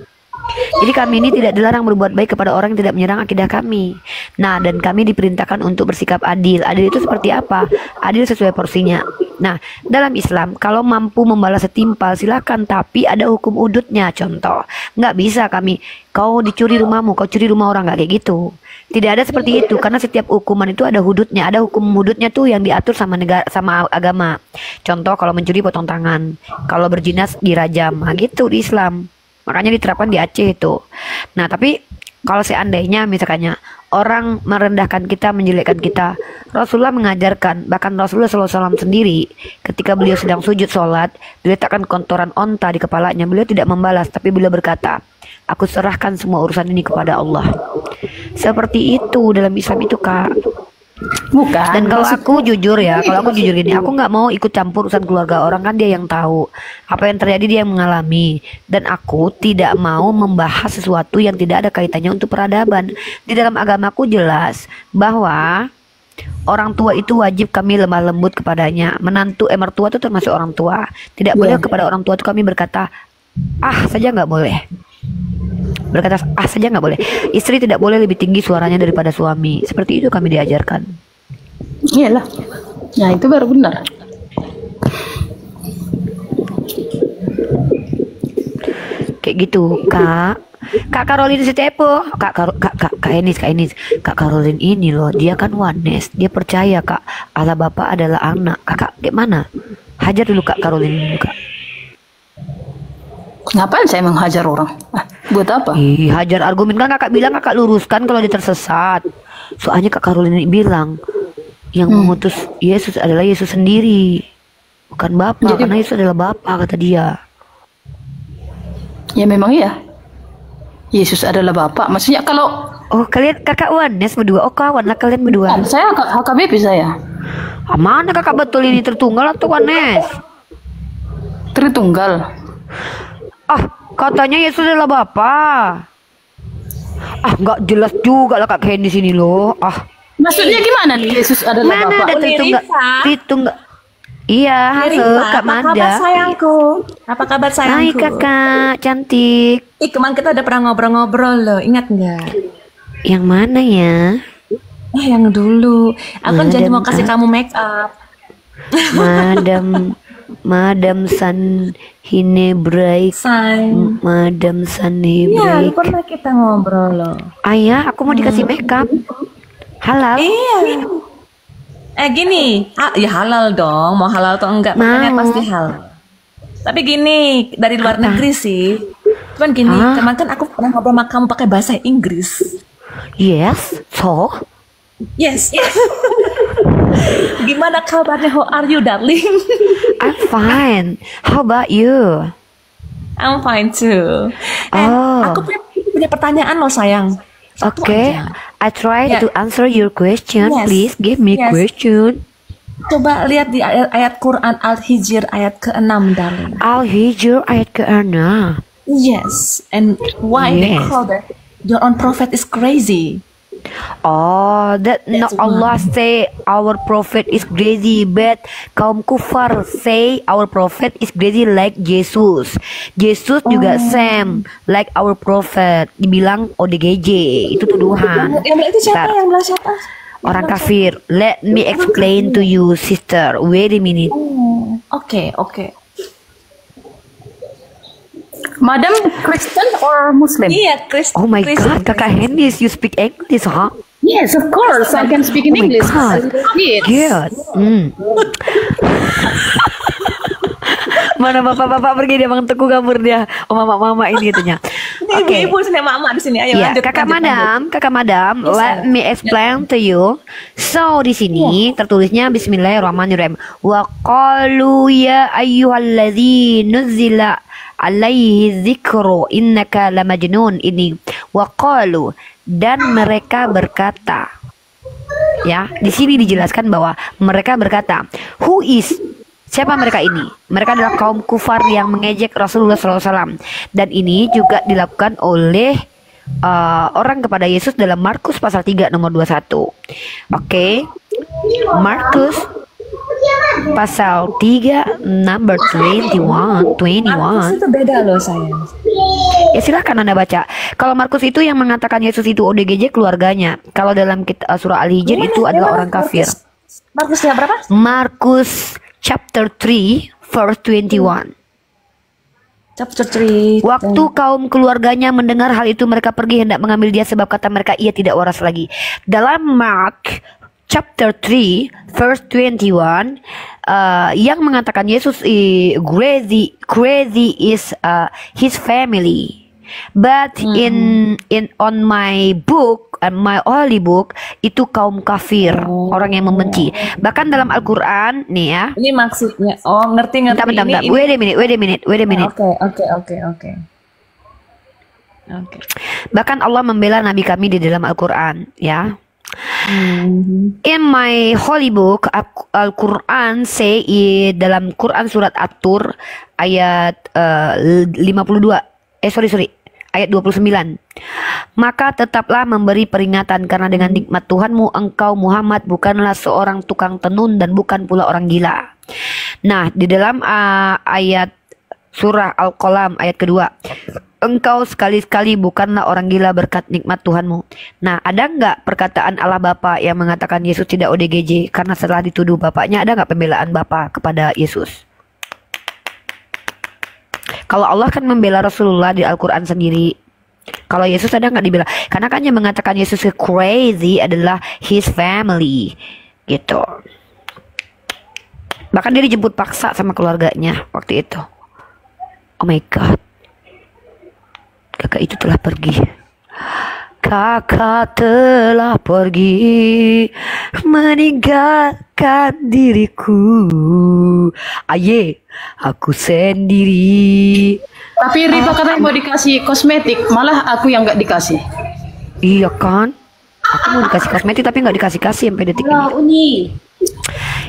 Jadi kami ini tidak dilarang berbuat baik kepada orang yang tidak menyerang akidah kami. Nah, dan kami diperintahkan untuk bersikap adil. Adil itu seperti apa? Adil sesuai porsinya. Nah, dalam Islam, kalau mampu membalas setimpal silakan, tapi ada hukum udutnya. Contoh, nggak bisa kau dicuri rumahmu, kau curi rumah orang, nggak kayak gitu. Tidak ada seperti itu, karena setiap hukuman itu ada hududnya. Ada hukum hududnya tuh yang diatur sama negara, sama agama. Contoh, kalau mencuri potong tangan, kalau berjinas dirajam, nah, gitu di Islam. Makanya diterapkan di Aceh itu. Nah tapi kalau seandainya misalkannya orang merendahkan kita, menjelekkan kita, Rasulullah mengajarkan, bahkan Rasulullah SAW sendiri ketika beliau sedang sujud sholat, diletakkan kotoran onta di kepalanya, beliau tidak membalas, tapi beliau berkata, aku serahkan semua urusan ini kepada Allah. Seperti itu dalam Islam itu Kak. Bukan. Dan kalau aku jujur ya, kalau aku jujur gini, aku nggak mau ikut campur urusan keluarga orang, kan dia yang tahu apa yang terjadi, dia yang mengalami. Dan aku tidak mau membahas sesuatu yang tidak ada kaitannya untuk peradaban. Di dalam agamaku jelas bahwa orang tua itu wajib kami lemah lembut kepadanya. Mertua itu termasuk orang tua. Tidak boleh kepada orang tua itu kami berkata saja nggak boleh. Berkata saja nggak boleh. Istri tidak boleh lebih tinggi suaranya daripada suami. Seperti itu kami diajarkan. Iyalah. Nah itu baru benar. Kayak gitu Kak. Kak Caroline Sitepo, Kak Enis. Kak Caroline ini loh, dia kan oneness. Dia percaya Kak, Allah Bapa adalah anak. Kakak gimana? Hajar dulu Kak Caroline dulu Kak. Ngapain saya menghajar orang? Buat apa? Hajar argumen kan kakak bilang, kakak luruskan kalau dia tersesat. Soalnya Kak Caroline bilang yang mengutus Yesus adalah Yesus sendiri, bukan Bapa. Karena Yesus adalah Bapa kata dia. Ya memang iya. Yesus adalah Bapa. Maksudnya kalau kalian kakak oneness berdua, kawan lah kalian berdua. Saya HKBP saya. Mana kakak betul ini tertunggal atau oneness? Tertunggal. Katanya Yesus adalah Bapa. Nggak jelas juga lah Kak Candy sini loh. Maksudnya gimana nih Yesus adalah Mana Bapa? ada itu nggak? Iya, halo Kak Apa kabar Mada. sayangku? Apa kabar Hai sayangku? kakak, cantik. Kemarin kita udah pernah ngobrol-ngobrol loh, ingat nggak? Yang mana ya? Yang dulu. Aku kan jadi Madam mau kasih kamu make up. Madam San Hinebreak. Madam San Iya, Hinebreak. pernah kita ngobrol loh. Ayah, aku mau dikasih makeup. Halal. Iya. Gini, ya halal dong. Mau halal atau enggak? Makanya Mau. pasti halal. Tapi gini, dari luar Apa? negeri sih. Cuman gini, kemarin kan aku pernah ngobrol sama kamu pakai bahasa Inggris. Yes, so Yes. Gimana kabarnya? How are you, darling? I'm fine. How about you? I'm fine too. Aku punya pertanyaan loh sayang. Satu Okay, aja. I try Ya. to answer your question. Yes. Please give me Yes. question. Coba lihat di ayat Quran Al-Hijr ayat ke-6, darling. Al-Hijr ayat ke-6. Yes, and why they Yes. call that your own prophet is crazy? That no That's Allah say our prophet is crazy, but kaum kufar say our prophet is crazy like Jesus. Jesus juga same like our prophet. Dibilang ODGJ, itu tuduhan. Yang bilang itu siapa? Bentar. Yang bilang siapa? Orang kafir. Let me explain to you, sister. Wait a minute. Oke. Madam Kristen or Muslim? Iya, Kristen. Oh my God, Kakak Hendis, you speak English, huh? Yes, of course. I can speak in Oh my English. God. Yes. Good. Mana bapak-bapak pergi dia, Bang Teguh kabur dia. Oh mama-mama ini katanya. Oke. Ibu sini, mama di sini. Ayo Ya, lanjut. kakak madam, Yes, let me explain to you. So di sini tertulisnya Bismillahirrahmanirrahim. Wa qalu ya ayyuhalladzi nuzila alaihi dzikru innaka lamajnun, ini wa qalu, dan mereka berkata. Ya, di sini dijelaskan bahwa mereka berkata, who is, siapa mereka ini? Mereka adalah kaum kufar yang mengejek Rasulullah SAW. Dan ini juga dilakukan oleh orang kepada Yesus dalam Markus pasal 3 nomor 21. Oke. Markus pasal 3 number 21. Markus itu beda loh sayang. Ya silahkan Anda baca. Kalau Markus itu yang mengatakan Yesus itu ODGJ keluarganya. Kalau dalam surah Al-Hijr itu adalah orang kafir. Markusnya berapa? Markus chapter 3 verse 21. Chapter 3. Waktu kaum keluarganya mendengar hal itu, mereka pergi hendak mengambil dia, sebab kata mereka ia tidak waras lagi. Dalam Mark chapter 3 verse 21 yang mengatakan Yesus crazy is his family. But in on my book, my holy book, itu kaum kafir, orang yang membenci. Bahkan dalam Al-Quran nih ya. Ini maksudnya. Oh, ngerti. Bentar. Ini. Wait a minute. Oke. Bahkan Allah membela Nabi kami di dalam Al-Quran, ya. In my holy book, Al-Quran say dalam Quran surat At-Tur ayat 52. Ayat 29. Maka tetaplah memberi peringatan, karena dengan nikmat Tuhanmu engkau Muhammad bukanlah seorang tukang tenun dan bukan pula orang gila. Nah, di dalam ayat surah Al-Qalam ayat kedua, engkau sekali-sekali bukanlah orang gila berkat nikmat Tuhanmu. Nah, ada nggak perkataan Allah Bapa yang mengatakan Yesus tidak ODGJ karena setelah dituduh bapaknya? Ada nggak pembelaan Bapa kepada Yesus? Kalau Allah kan membela Rasulullah di Al-Quran sendiri. Kalau Yesus ada nggak dibela? Karena kan yang mengatakan Yesus crazy adalah his family, gitu. Bahkan dia dijemput paksa sama keluarganya waktu itu. Oh my God. Kakak itu telah pergi. Kakak telah pergi, meninggalkan diriku. Aye, aku sendiri. Tapi Riba katanya mau dikasih kosmetik, malah aku yang nggak dikasih. Iya kan? Aku mau dikasih kosmetik tapi nggak dikasih sampai detik ini. Uni.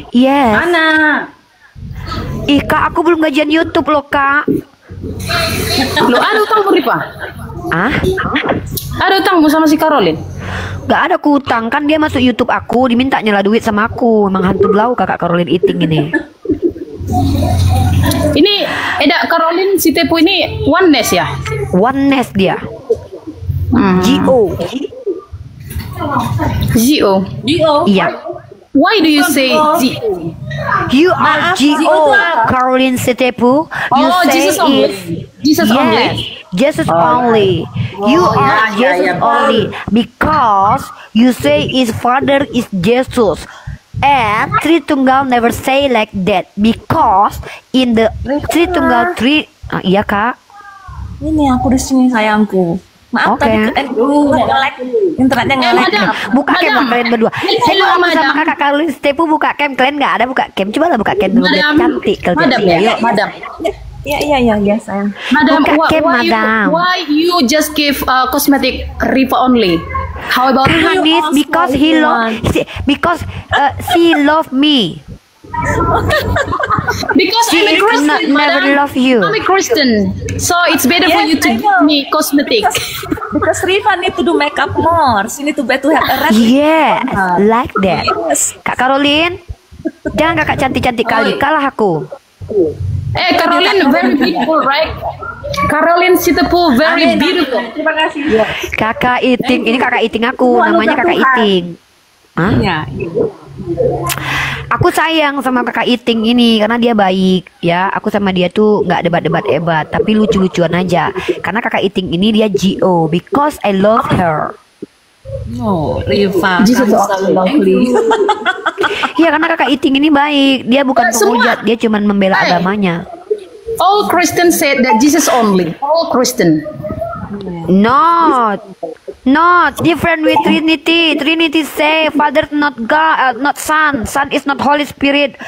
Yes. Mana? Ih kak, aku belum gajian YouTube loh kak. Lo ada utangmu Rifa? Ah? Ada utangmu sama si Caroline? Gak ada kutang, kan dia masuk YouTube aku, diminta nyala duit sama aku. Emang hantu belau kakak Caroline Iting ini. Ini Caroline si Tepu ini oneness ya? Oneness dia. G.O. G.O. Iya. Why do you say G.O.? You are G.O. Caroline Sitepu. You Oh, say Jesus only. is Jesus only. Jesus only. You are Jesus only because you say his father is Jesus. And Tritunggal never say like that because in the Tritunggal iya kak. Ini aku di sini sayangku. Maaf Oke. tadi nge-lag. Internetnya nge-lag. Buka cam lah kalian berdua. Saya mau ngomong sama kakak Caroline Sitepu buka cam. Kalian nggak ada buka cam. Coba lah buka cam dulu biar cantik Madam kalian. ya, madam. Iya sayang. Madam, Buka cam, madam. why you just give cosmetic Rifa only? How about Hanis because he love she love me. because She I'm a Christian, never madam. love you. I'm a Christian, so it's better for Yes, you to I give know. me cosmetic. Because Riva need to do makeup more. She need to have a red. Yeah, like that. Yes. Kak Caroline, jangan kakak cantik-cantik kali, kalah aku. Caroline very beautiful, right? Caroline Sitepu very beautiful. Terima kasih. Kakak Iting, ini kakak Iting aku, namanya kakak Iting. Hah? Iya. Aku sayang sama kakak Iting ini karena dia baik ya. Aku sama dia tuh nggak debat-debat hebat, tapi lucu-lucuan aja. Karena kakak Iting ini dia G.O. because I love her. Oh, Riva. Jesus so lovely. Iya karena kakak Iting ini baik. Dia bukan penghujat, dia cuma membela agamanya. All Christians said that Jesus only. All Christian. Not different with Trinity. Trinity say Father not God, not Son. Son is not Holy Spirit.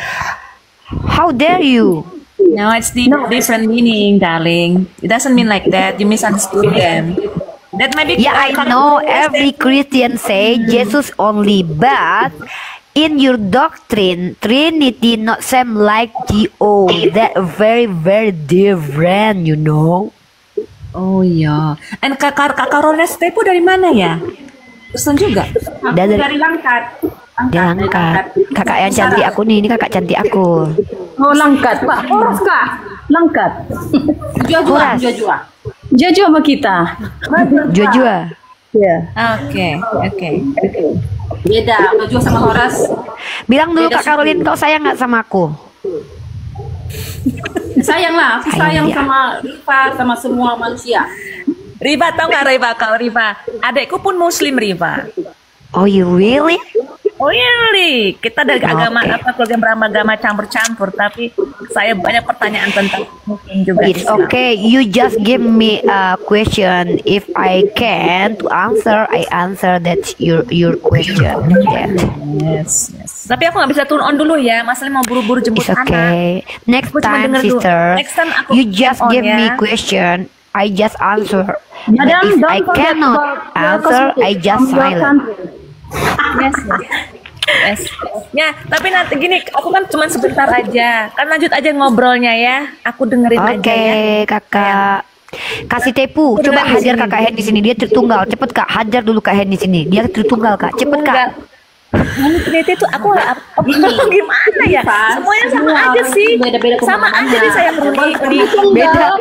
How dare you? No, it's the different meaning, darling. It doesn't mean like that. You misunderstood them. That might be. Yeah, I know every Christian say Jesus only, but in your doctrine, Trinity not same like G.O. That very very different, you know. Oh iya. And Kak Caroline Sitepu dari mana ya? Kristen juga. Dari Langkat. dia angkat. Kakak yang cantik aku nih, ini kakak cantik aku. Oh, Langkat, Pak. Horas, Kak. Langkat. Horas. Jaju sama kita. Jujua. Ya. Oke. Beda, Najwa sama Horas. Bilang dulu Kak Caroline, kau sayang nggak sama aku? Sayang lah, aku sayang dia. sama Riva, sama semua manusia. Riva tahu nggak Riva? Kalau Riva, adekku pun Muslim Riva. Oh, you really? Oh really? Kita dari agama Oke. apa keluarga beragama campur-campur, tapi saya banyak pertanyaan tentang Muslim juga. It's okay. You just give me a question. If I can to answer, I answer. That's your question. That. Yes. Tapi aku nggak bisa turn on dulu ya. Masalahnya mau buru-buru jemput It's anak. okay. Next Aku cuma time, denger dulu. sister, Next time aku you just turn on give ya. me question. I just answer. Madam, If don't I forget cannot about answer, I just your silent. country. Yes. Ya, tapi nanti gini, aku kan cuma sebentar aja. Kan lanjut aja ngobrolnya ya. Aku dengerin aja Oke, ya. kakak. Kasih Tepu, coba hajar kakak Hen di sini. Dia tertunggal. Cepet kak, hajar dulu kak Hen di sini. Dia tertunggal kak. Cepet kak. Trinity itu aku gimana ya? Semuanya sama aja sih. Beda-beda Sama aja sih saya Rudi. Beda.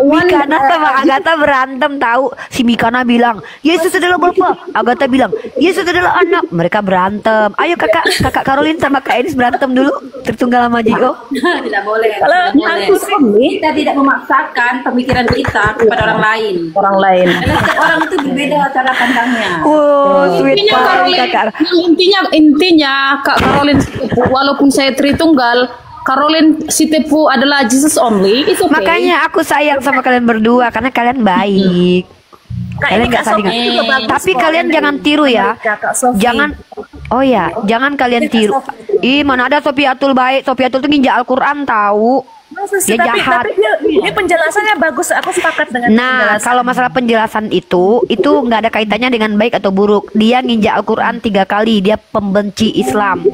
Mikana sama Agatha berantem tahu. Si Mikana bilang Yesus adalah Bapa. Agatha bilang Yesus adalah anak. Mereka berantem. Ayo kakak Caroline sama Kak Enis berantem dulu. Tertunggal sama Jio. Tidak boleh. Kalau Tidak boleh. aku Kita tidak memaksakan pemikiran kita kepada orang lain. Orang lain. Karena setiap orang itu berbeda cara pandangnya. Sweet Intinya sekali Caroline, kakak. intinya Kak Caroline Sitepu, walaupun saya Tritunggal, Caroline Sitepu adalah Jesus only. It's okay. Makanya aku sayang sama kalian berdua karena kalian baik. Kalian nggak saling. Tapi kalian jangan tiru ya. Jangan. Oh ya, jangan kalian tiru. Ih, mana ada Sofiatul baik. Sofiatul tuh nginjak Al-Quran tahu. Dia jahat. Tapi dia penjelasannya bagus. Aku sepakat dengan Nah, kalau masalah penjelasan itu nggak ada kaitannya dengan baik atau buruk. Dia nginjak Al-Quran 3 kali. Dia pembenci Islam.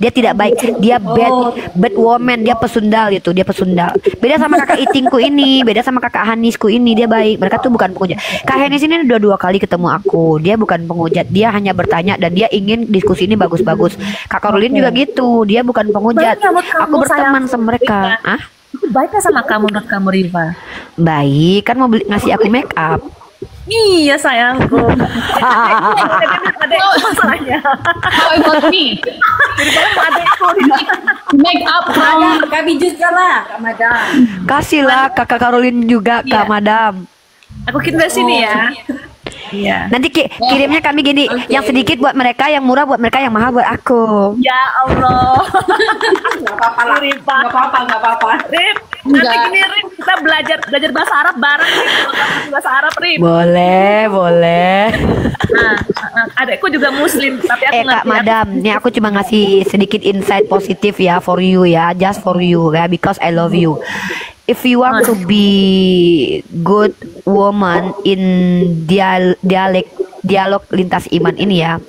Dia tidak baik. Dia bad woman. Dia pesundal itu. Dia pesundal. Beda sama kakak Itingku ini. Beda sama kakak Hanisku ini. Dia baik. Mereka tuh bukan penghujat. Kak Hanis ini dua kali ketemu aku. Dia bukan penghujat. Dia hanya bertanya dan dia ingin diskusi ini bagus-bagus. Kak Caroline juga gitu. Dia bukan penghujat. Aku berteman sama mereka. Ah? Baik gak sama kamu menurut kamu, Riva? Baik. Kan mau ngasih aku make up. Iya sayangku. Ada masalahnya. How about me? Adekku Make up from Kami juga lah, Kak Madam. Kasihlah kakak Caroline juga Kak Madam. aku kirim dari sini ya. Iya. Nanti kirimnya kami gini, yang sedikit buat mereka, yang murah buat mereka, yang mahal buat aku. Ya Allah. Gak apa-apa lah. Riva. Gak apa-apa. Rip, nanti gini Rip, kita belajar bahasa Arab bareng nih. Bahasa Arab Rip. Boleh. Nah, adekku juga muslim, tapi aku Kak Madam, nih aku cuma ngasih sedikit insight positif ya for you ya, just for you ya, because I love you. If you want to be good woman in dialog lintas iman ini ya,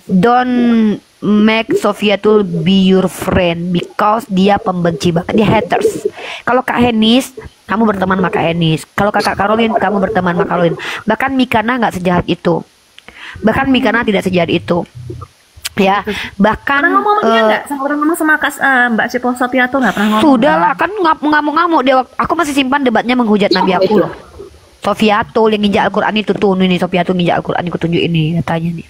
don't make Sofiatul be your friend because dia pembenci banget, dia haters. Kalau Kak Henis, kamu berteman sama Kak Henis. Kalau Kakak Caroline, kamu berteman sama Caroline. Bahkan Mikana nggak sejahat itu. Bahkan Mikana tidak sejahat itu. Ya, bahkan orang ngomong sama Mbak Cipo Sofiatul nggak pernah ngomong. Sudah lah, kan ngamuk-ngamuk dia. Aku masih simpan debatnya menghujat Nabi aku loh. Sofiatul yang nginjak Al-Quran itu tuh, ini Sofiatul nginjak Al-Quran, aku tunjuk ini katanya nih.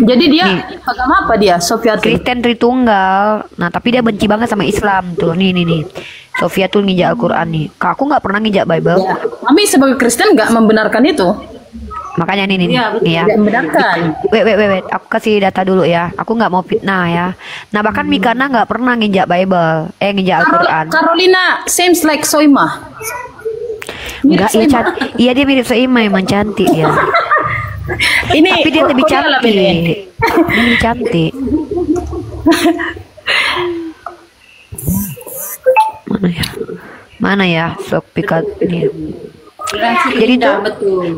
Jadi dia agama apa dia? Sofiatul Kristen Tritunggal. Nah, tapi dia benci banget sama Islam tuh. Nih. Sofiatul nginjak Al-Quran nih. Kak, aku nggak pernah nginjak Bible. Ya. Kami sebagai Kristen nggak membenarkan itu. Makanya nih ya. Tidak membenarkan. Wait. Aku kasih data dulu ya. Aku nggak mau fitnah ya. Nah, bahkan Mikana nggak pernah nginjak Bible. Nginjak Al-Quran. Carolina seems like Soima. Enggak, iya dia mirip Soima, emang cantik dia. Ini tapi dia lebih cantik. Lebih cantik. Mana ya sok pikat ini. Jadi tuh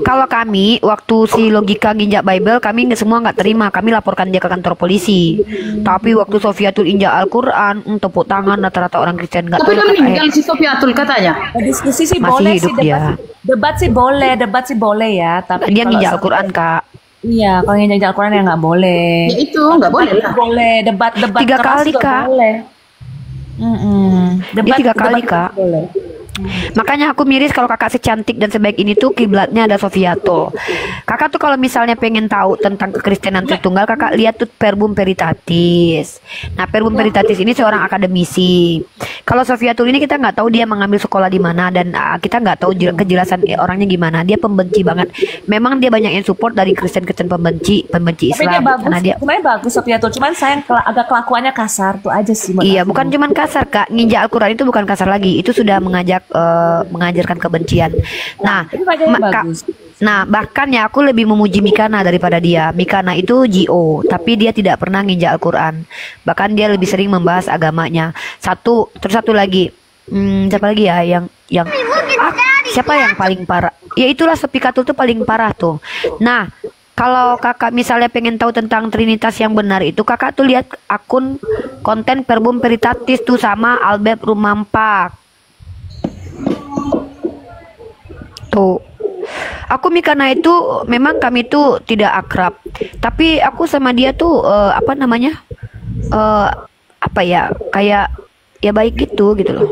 kalau kami waktu si logika nginjak Bible, kami semua nggak terima, kami laporkan dia ke kantor polisi. Tapi waktu Sofiatul injak Al-Quran, tepuk tangan rata-rata orang Kristen nggak tahu. Tapi kan meninggal si Sofiatul katanya. Diskusi sih masih boleh hidup sih, dia. debat sih boleh ya. Tapi dia nginjak Al-Quran Kak. Iya, kalau nginjak Al-Quran ya nggak boleh. Ya itu nggak boleh lah. Boleh debat 3 kali Kak. Boleh. Dia 3 kali Kak. Boleh. Makanya aku miris kalau kakak secantik dan sebaik ini tuh kiblatnya ada Sofiatul. Kakak tuh kalau misalnya pengen tahu tentang kekristenan Tritunggal, kakak lihat tuh Verbum Veritatis. Nah, Verbum Veritatis ini seorang akademisi. Kalau Sofiatul ini kita nggak tahu dia mengambil sekolah di mana dan kita nggak tahu kejelasan orangnya gimana. Dia pembenci banget. Memang dia banyak yang support dari Kristen-Kristen pembenci Islam. Tapi dia sebenarnya bagus Sofiatul. Cuman sayang agak kelakuannya kasar tuh aja sih. Iya, bukan cuman kasar Kak. Nginjak Al-Quran itu bukan kasar lagi. Itu sudah mengajarkan kebencian. Nah, bahkan ya aku lebih memuji Mikana daripada dia. Mikana itu GO, tapi dia tidak pernah nginjak Al-Quran. Bahkan dia lebih sering membahas agamanya. Satu lagi. Siapa lagi ya yang siapa yang paling parah? Ya itulah Sofiatul tuh paling parah tuh. Nah, kalau kakak misalnya pengen tahu tentang Trinitas yang benar itu, kakak tuh lihat akun konten Verbum Veritatis tuh sama Albert Rumampak. Tuh. Aku Mikana itu memang kami tuh tidak akrab, tapi aku sama dia tuh kayak ya baik gitu loh.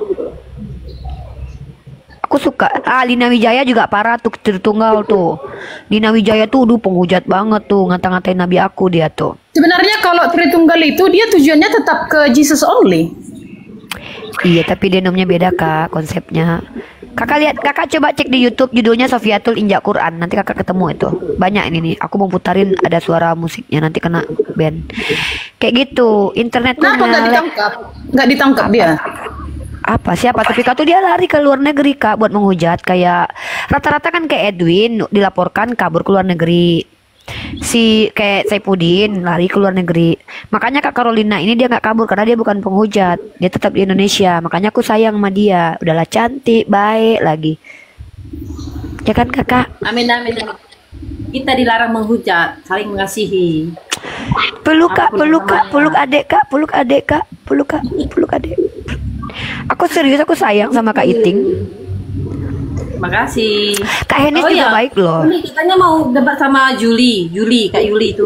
Aku suka. Lina Wijaya juga parah tuh Tritunggal tuh. Lina Wijaya tuh penghujat banget tuh, ngata-ngatain Nabi aku dia tuh. Sebenarnya kalau Tritunggal itu dia tujuannya tetap ke Jesus only. Iya, tapi denomnya beda Kak, konsepnya. Kakak coba cek di YouTube judulnya Sofiatul Injak Quran. Nanti kakak ketemu itu. Banyak ini nih. Aku mau putarin ada suara musiknya, nanti kena band. Kayak gitu. Internet tuh nggak ditangkap dia. Apa siapa? Tapi tuh dia lari ke luar negeri Kak buat menghujat. Kayak rata-rata kan kayak Edwin dilaporkan kabur ke luar negeri. Si kayak Saipudin lari ke luar negeri. Makanya Kak Carolina ini dia nggak kabur karena dia bukan penghujat, dia tetap di Indonesia. Makanya aku sayang sama dia. Udahlah cantik, baik lagi. Ya kan Kakak? Amin. Kita dilarang menghujat, saling mengasihi. Peluk kak, peluk adik kak, peluk adik kak, peluk kak, peluk adik. Aku serius, aku sayang sama Kak Iting. Makasih. Kak Henis juga baik loh. Ini katanya mau debat sama Juli, Kak Yuli itu.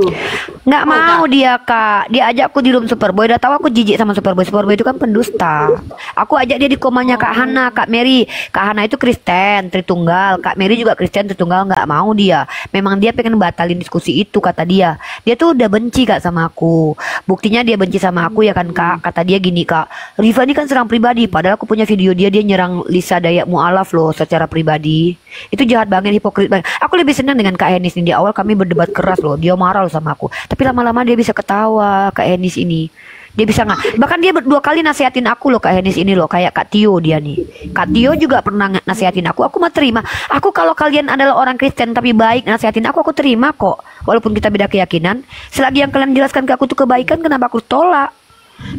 Nggak mau dia kak, dia ajak aku di room Superboy. Udah tahu aku jijik sama Superboy. Superboy itu kan pendusta. Aku ajak dia di komanya Kak Hana, Kak Mary. Kak Hana itu Kristen Tritunggal, Kak Mary juga Kristen Tritunggal. Nggak mau dia. Memang dia pengen batalin diskusi itu kata dia. Dia tuh udah benci kak sama aku. Buktinya dia benci sama aku ya kan kak. Kata dia gini kak, Riva ini kan serang pribadi. Padahal aku punya video dia nyerang Lisa Dayak Mu'alaf loh secara pribadi. Itu jahat banget, hipokrit banget. Aku lebih senang dengan Kak Enis ini. Di awal kami berdebat keras loh. Dia marah loh sama aku. Tapi lama-lama dia bisa ketawa, Kak Enis ini. Dia bisa nggak? Bahkan dia berdua kali nasihatin aku loh, Kak Enis ini loh. Kayak Kak Tio dia nih. Kak Tio juga pernah nasihatin aku. Aku mah terima. Aku kalau kalian adalah orang Kristen tapi baik nasihatin aku terima kok. Walaupun kita beda keyakinan. Selagi yang kalian jelaskan ke aku tuh kebaikan, kenapa aku tolak?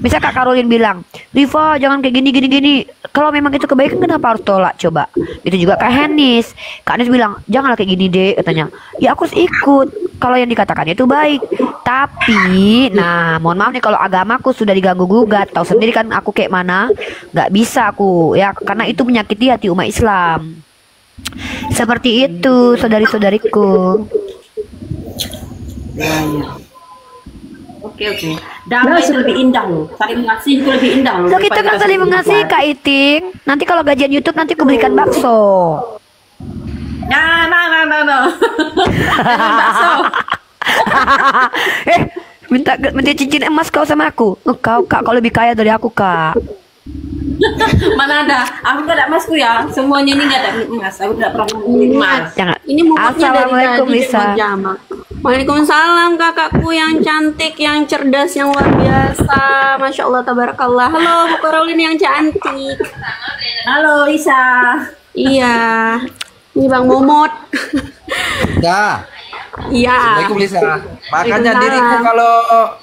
Misal Kak Caroline bilang, Riva jangan kayak gini. Kalau memang itu kebaikan kenapa harus tolak coba? Itu juga Kak Henis. Kak Henis bilang, janganlah kayak gini deh katanya. Ya aku harus ikut. Kalau yang dikatakannya itu baik. Tapi, nah mohon maaf nih kalau agamaku sudah diganggu gugat. Tahu sendiri kan aku kayak mana. Gak bisa aku ya, karena itu menyakiti hati umat Islam. Seperti itu saudari-saudariku. Oke. Damai itu lebih indah loh. Saling mengasihi itu lebih indah loh. Loh, kita kan saling mengasihi Kak Iting. Nanti kalau gajian YouTube nanti aku belikan bakso. Nah. Bakso. Minta cincin emas kau sama aku. Kau kak, kau lebih kaya dari aku kak. Mana ada? Aku gak ada emasku ya. Semuanya ini gak ada emas. Aku tidak pernah emas. Ini Assalamualaikum Lisa. Waalaikumsalam kakakku yang cantik, yang cerdas, yang luar biasa. Masya Allah, tabarakallah. Halo Bu Caroline yang cantik. Halo Lisa. Iya. Ini Bang Momot. Ya. Iya. Assalamualaikum Lisa. Makanya diriku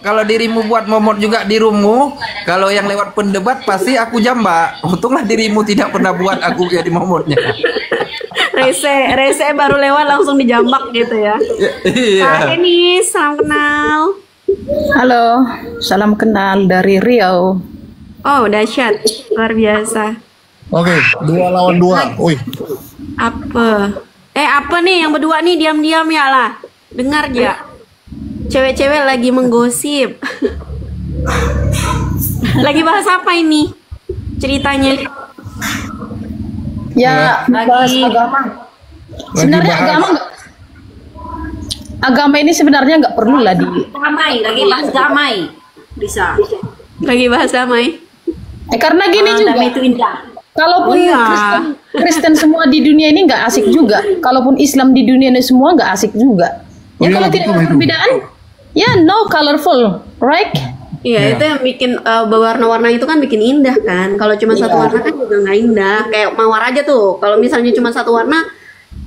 kalau dirimu buat momot juga di rummu, kalau yang lewat pendebat pasti aku jambak. Untunglah dirimu tidak pernah buat aku jadi momotnya. Rese baru lewat langsung dijambak gitu ya. Iya. Hai Enis, salam kenal. Halo, salam kenal dari Riau. Oh, dahsyat. Luar biasa. Oke, 2 lawan 2. Wih. Apa nih yang berdua nih diam-diam ya lah. Dengar ya. Cewek-cewek lagi menggosip. Lagi bahas apa ini? Ceritanya. Ya, bahas agama. Sebenarnya agama ini sebenarnya nggak perlu lah di. Lagi bahas damai. Bisa. Lagi bahas damai. Karena gini juga. Damai itu indah. Kalaupun Kristen semua di dunia ini nggak asik juga. Kalaupun Islam di dunia ini semua nggak asik juga. Ya kalau tidak ada perbedaan, ya no colorful, right? Iya, itu yang bikin berwarna-warna itu kan bikin indah kan. Kalau cuma satu warna kan juga nggak indah. Kayak mawar aja tuh. Kalau misalnya cuma satu warna,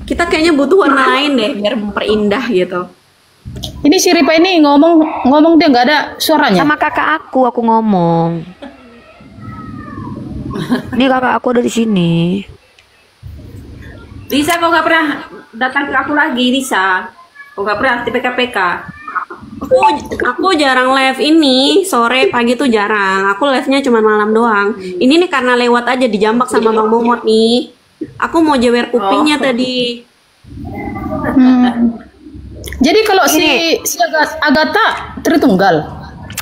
kita kayaknya butuh warna lain deh biar memperindah gitu. Ini si Ripa ini ngomong dia nggak ada suaranya. Sama kakak aku ngomong. Ini kakak aku ada di sini. Lisa, kau nggak pernah datang ke aku lagi, Lisa. Kau nggak pernah di PKPK. Aku jarang live ini, sore pagi tuh jarang. Aku live-nya cuma malam doang. Ini nih karena lewat aja dijambak sama Bang Momot nih. Aku mau jewer kupingnya tadi. Jadi kalau si Agatha Tritunggal.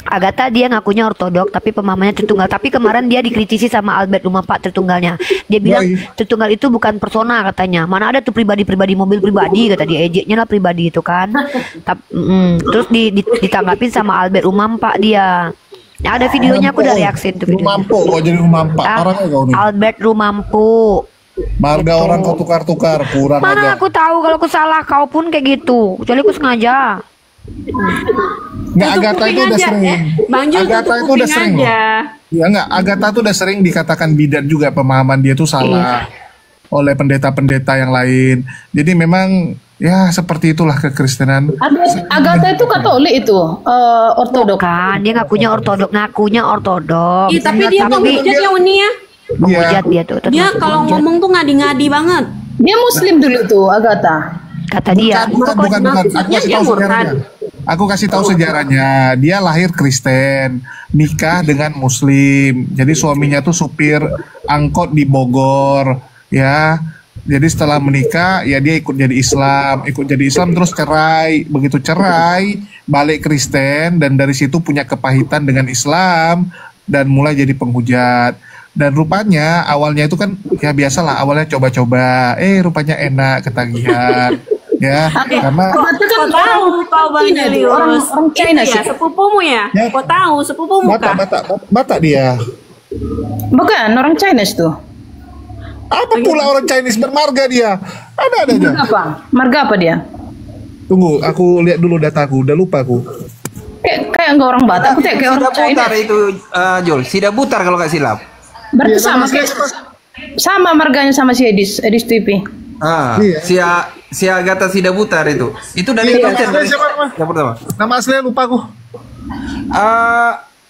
Agatha dia ngakunya ortodok tapi pemahamannya Tritunggal. Tapi kemarin dia dikritisi sama Albert Rumah Pak Tritunggalnya. Dia bilang Tritunggal itu bukan persona katanya. Mana ada tuh pribadi-pribadi mobil pribadi kata dia. Ejeknya lah pribadi itu kan. Terus ditanggapin sama Albert Rumah Pak dia. Nah, ada videonya aku udah reaksi tuh video. Rumampo kok jadi Rumampa. Orangnya kau nih. Albert Rumampu. Marga orang kau tukar-tukar kurang Mana aja. aku tahu kalau aku salah, kau pun kayak gitu. Kecuali aku sengaja. Nggak, Agatha itu udah sering. Bang Jul Agatha itu udah sering loh. Ya nggak, Agatha tuh udah sering dikatakan bidat juga, pemahaman dia tuh salah oleh pendeta-pendeta yang lain. Jadi memang ya seperti itulah kekristenan. Agatha itu Katolik itu, ortodok. Kan dia ngakunya ortodok. Iya, tapi dia penghujat ya Uni ya. Menghujat dia tuh. Dia kalau ngomong tuh ngadi-ngadi banget. Dia Muslim dulu tuh Agatha. Kata dia. Bukan. Aku kasih tahu sejarahnya. Aku kasih tahu sejarahnya. Dia lahir Kristen, nikah dengan Muslim. Jadi suaminya tuh supir angkot di Bogor, ya. Jadi setelah menikah, ya dia ikut jadi Islam terus cerai. Begitu cerai, balik Kristen dan dari situ punya kepahitan dengan Islam dan mulai jadi penghujat. Dan rupanya awalnya itu kan ya biasalah, awalnya coba-coba, rupanya enak, ketagihan. Ya, karena kau tahu kau Bang Julius orang China ya, sepupumu ya? Kau tahu sepupumu kah? Batak dia. Bukan orang Chinese tuh. Apa pula orang Chinese bermarga dia? Ada aja. Marga apa dia? Tunggu, aku lihat dulu dataku, udah lupa aku. Kayak enggak orang Batak, aku kayak orang Chinese. Butar itu Jul, Sida Butar kalau nggak silap. Berarti sama marganya sama si Edis TV. Si Agatha Sida Butar itu dari Kristen. Yang pertama. Nama aslinya lupa aku.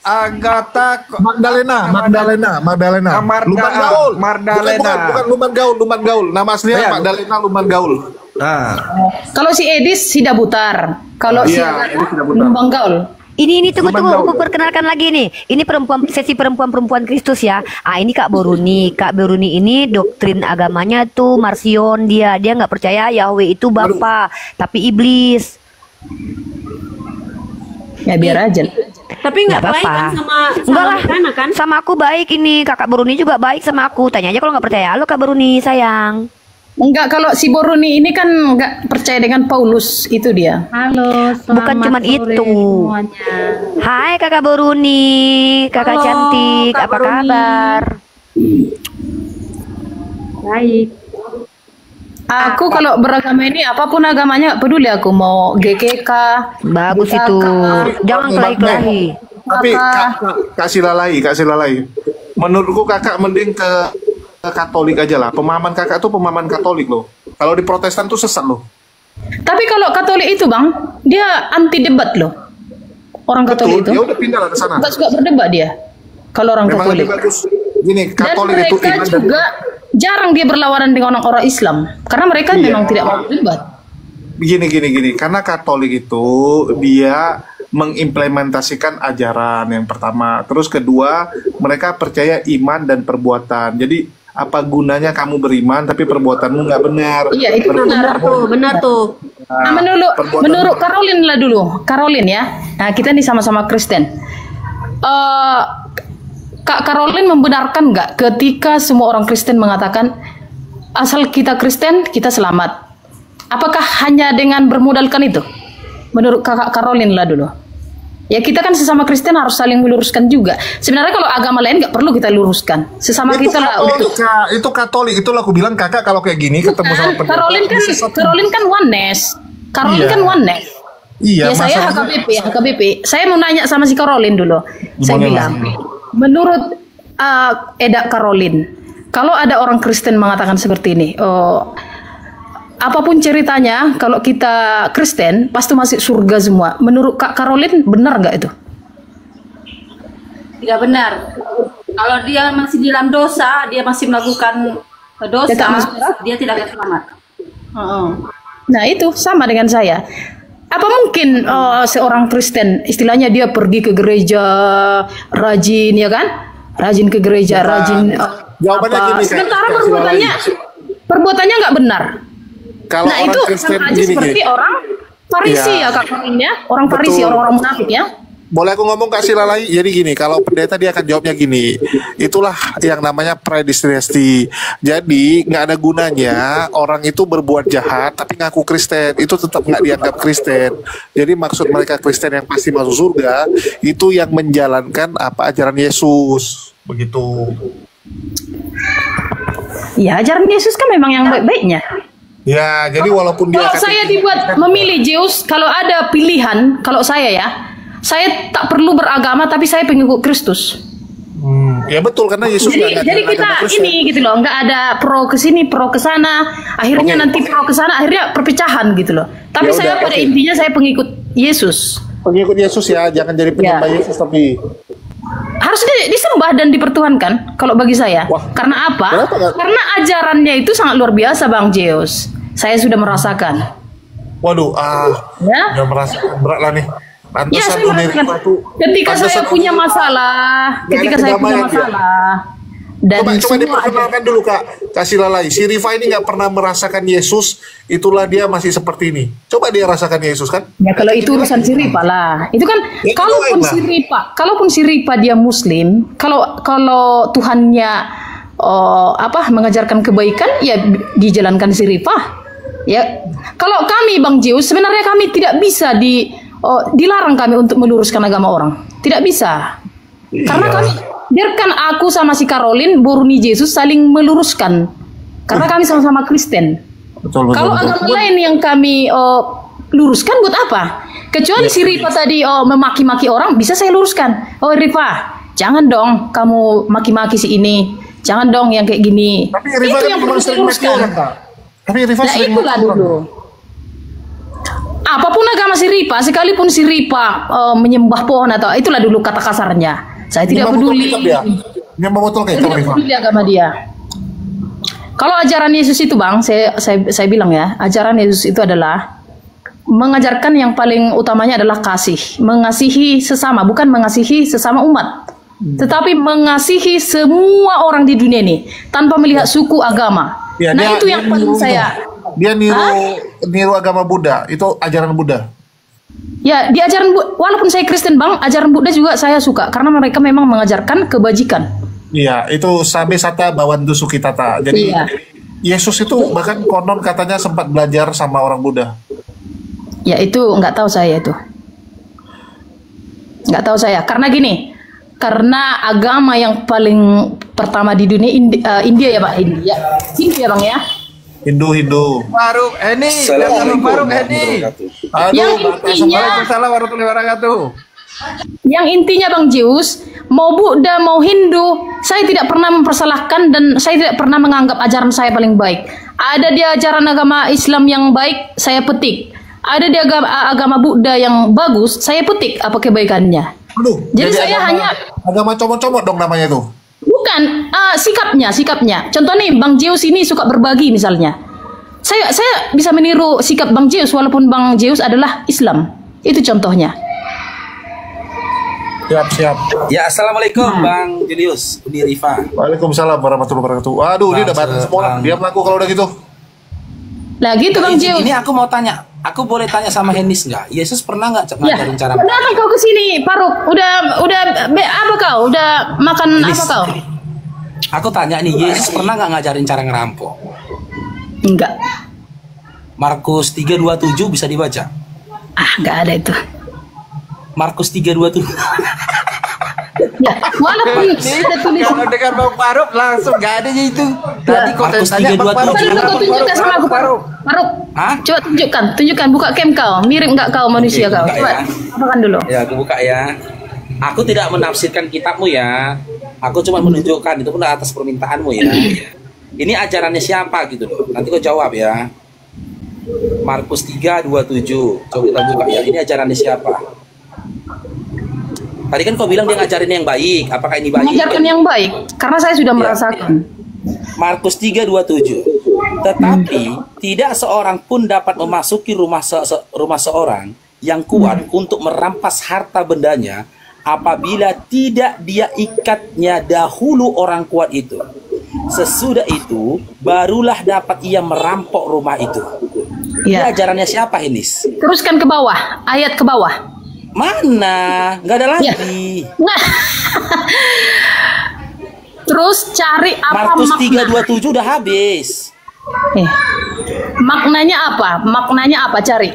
Agatha Magdalena. Luman Gaul. Nama aslinya Magdalena Luman Gaul. Kalau si Edis Sida Butar. Kalau si Luman Gaul. Ini tunggu aku perkenalkan lagi nih. Ini sesi perempuan Kristus ya. Ini Kak Boruni. Kak Boruni ini doktrin agamanya tuh Marsion dia nggak percaya Yahweh itu Bapa, tapi iblis. Ya biar aja. Tapi nggak baik kan sama Rana kan? Sama aku baik ini. Kakak Boruni juga baik sama aku. Tanya aja kalau nggak percaya. Halo Kak Boruni sayang. Enggak, kalau si Boruni ini kan enggak percaya dengan Paulus, itu dia. Halo, bukan cuman itu. Semuanya. Hai Kakak Boruni, Kakak cantik, apa kabar? Baik. Aku kalau beragama ini apapun agamanya peduli aku, mau GKK. Bagus itu. Jangan kelahi-kelahi. Tapi kasih lalai. Menurutku kakak mending ke Katolik aja lah. Pemahaman kakak tuh pemahaman Katolik loh. Kalau di Protestan tuh sesat loh. Tapi kalau Katolik itu Bang, dia anti debat loh. Orang Katolik itu. Ya udah pindah lah ke sana. Enggak suka berdebat dia. Kalau orang memang Katolik. Gini, Katolik dan itu mereka juga jarang dia berlawanan dengan orang Islam karena mereka memang tidak mau berdebat. Gini. Karena Katolik itu dia mengimplementasikan ajaran yang pertama. Terus kedua, mereka percaya iman dan perbuatan. Jadi apa gunanya kamu beriman tapi perbuatanmu nggak benar? Iya, itu benar tuh. Nah, menurut Caroline lah dulu. Caroline ya. Nah, kita nih sama-sama Kristen. Kak Caroline membenarkan nggak ketika semua orang Kristen mengatakan asal kita Kristen kita selamat? Apakah hanya dengan bermodalkan itu? Menurut Kakak Caroline lah dulu. Ya kita kan sesama Kristen harus saling meluruskan juga. Sebenarnya kalau agama lain nggak perlu kita luruskan. Sesama itu kita lah. Itu Katolik, itulah aku bilang kakak kalau kayak gini ketemu sama pendeta. Caroline kan oneness. Caroline kan oneness. Iya. Ya saya HKBP. Saya mau nanya sama si Caroline dulu. Saya bilang, menurut Eda Caroline, kalau ada orang Kristen mengatakan seperti ini, apapun ceritanya, kalau kita Kristen pasti masuk surga semua. Menurut Kak Caroline benar nggak itu? Tidak benar. Kalau dia masih di dalam dosa, dia masih melakukan dosa, dia tidak akan selamat. Nah itu sama dengan saya. Apa mungkin seorang Kristen, istilahnya dia pergi ke gereja, rajin ya kan? Rajin ke gereja, rajin. Jawabannya gini, sementara perbuatannya nggak benar. Kalau nah itu sama aja seperti orang Farisi ya Kak Caroline ya, orang Farisi, orang munafik ya. Boleh aku ngomong kasih lalai? Jadi gini, kalau pendeta dia akan jawabnya gini, itulah yang namanya predestinasi. Jadi nggak ada gunanya orang itu berbuat jahat tapi ngaku Kristen, itu tetap nggak dianggap Kristen. Jadi maksud mereka Kristen yang pasti masuk surga itu yang menjalankan apa ajaran Yesus, begitu. Ya ajaran Yesus kan memang yang baik-baiknya. Ya, jadi walaupun dia kalau saya dibuat memilih Zeus, kalau ada pilihan, kalau saya ya, saya tak perlu beragama tapi saya pengikut Kristus. Ya betul, karena Yesus jadi kita ini gitu loh, nggak ada pro ke sini, pro ke sana, akhirnya nanti pro ke sana, akhirnya perpecahan gitu loh. Tapi saya pada intinya saya pengikut Yesus. Pengikut Yesus ya, jangan jadi penyembah Yesus tapi harus disembah dan dipertuhankan kalau bagi saya. Karena apa? Karena ajarannya itu sangat luar biasa Bang Zeus. Saya sudah merasakan. Waduh, Ya? udah merasa berat lah nih. Ya, Pantesan saya Uni merasakan. Rifa tuh. Ketika saya pantesan punya Uni Rifa masalah, nggak ada ketika saya punya kedamaian dia. masalah, dan Coba semua diperkenalkan dulu Kak, kasih lalai. Si Rifa ini nggak pernah merasakan Yesus, itulah dia masih seperti ini. Coba dia rasakan Yesus kan? ya kalau itu urusan si Ripa lah. Itu kan Ya, kalaupun si Ripa dia Muslim, kalau Tuhannya mengajarkan kebaikan, ya dijalankan si Ripa. Ya, kalau kami Bang Jius, sebenarnya kami tidak bisa dilarang kami untuk meluruskan agama orang. Tidak bisa. Karena kami biarkan aku sama si Caroline, Boruni Yesus saling meluruskan. Karena kami sama-sama Kristen. Betul, Kalau agama lain yang kami luruskan buat apa? Kecuali si Rifa tadi memaki-maki orang, bisa saya luruskan. Oh Rifa, jangan dong kamu maki-maki si ini. Jangan dong yang kayak gini. Tapi Rifa itu kan yang memang perlu saya sering maki luruskan. orang, Kak. Tapi Rifa Nah sering itulah maki orang. dulu. Apapun agama si Rifa, sekalipun si Rifa menyembah pohon atau itulah dulu kata kasarnya. Saya tidak peduli. Dia memotol kayak Saya tidak peduli agama dia. Kalau ajaran Yesus itu Bang, saya bilang ya, ajaran Yesus itu adalah mengajarkan yang paling utamanya adalah kasih, mengasihi sesama, bukan mengasihi sesama umat, tetapi mengasihi semua orang di dunia ini tanpa melihat suku agama. Ya, Nah itu yang paling saya. Dia niru agama Buddha, itu ajaran Buddha. Ya, di ajaran walaupun saya Kristen Bang, ajaran Buddha juga saya suka karena mereka memang mengajarkan kebajikan. Iya, itu Sabe Sata Bawandu Sukitata. Jadi Iya. Yesus itu bahkan konon katanya sempat belajar sama orang Buddha. Ya itu nggak tahu saya itu. Nggak tahu saya. Karena gini, karena agama yang paling pertama di dunia India ya Pak, India ya Bang ya. Hindu. Faruk Eni, Faruk Eni. Yang intinya, Waalaikumsalam warahmatullahi wabarakatuh. yang intinya Bang Jius, mau Buddha mau Hindu, saya tidak pernah mempersalahkan dan saya tidak pernah menganggap ajaran saya paling baik. Ada di ajaran agama Islam yang baik, saya petik. Ada di agama Buddha yang bagus, saya petik apa kebaikannya. Aduh, Jadi saya hanya agama comot-comot dong namanya itu. bukan sikapnya. Contoh nih Bang Zeus ini suka berbagi misalnya. Saya bisa meniru sikap Bang Zeus walaupun Bang Zeus adalah Islam. Itu contohnya. Siap. Ya, assalamualaikum Bang Julius, Uni Rifa. Waalaikumsalam warahmatullahi wabarakatuh. Aduh, dia udah batas semua orang. Dia melaku kalau udah gitu. Lah gitu Bang Zeus. Ini aku mau tanya, aku boleh tanya sama Henis nggak? Yesus pernah nggak ngajarin cara? Udah apa kau kesini, Faruk? Apa kau? Udah makan Henis, apa kau? Aku tanya nih, Yesus pernah nggak ngajarin cara ngerampok? Enggak. Markus 3:27 bisa dibaca? Nggak ada itu. Markus 3:27. Ya, walaupun ada tulisan. Kalau dengan Bang Faruk langsung nggak ada itu. Tadi kok Markus tanya Bang 3:27. Faruk. Kau tunjukkan sama aku, Faruk. Coba tunjukkan, buka cam kau. Mirip nggak kau manusia kau? buka Coba, ya. apakan dulu. Ya, aku buka ya. Aku tidak menafsirkan kitabmu ya. Aku cuma menunjukkan, itu pun atas permintaanmu ya. Ini ajarannya siapa gitu loh. Nanti kau jawab ya. Markus 3:27. Coba kita buka ya. Ini ajarannya siapa? Tadi kan kau bilang dia ngajarin yang baik. Apakah ini baik? Mengajarkan yang baik, karena saya sudah merasakan. Markus 3:27. Tetapi tidak seorang pun dapat memasuki rumah seorang yang kuat untuk merampas harta bendanya apabila tidak dia ikatnya dahulu orang kuat itu. Sesudah itu barulah dapat ia merampok rumah itu. Ini ajarannya siapa, Henis? Teruskan ke bawah, ayat ke bawah. Mana? Nggak ada lagi. Nah. Terus cari apa Markus makna? 3:27 udah habis. Maknanya apa? Maknanya apa? Cari.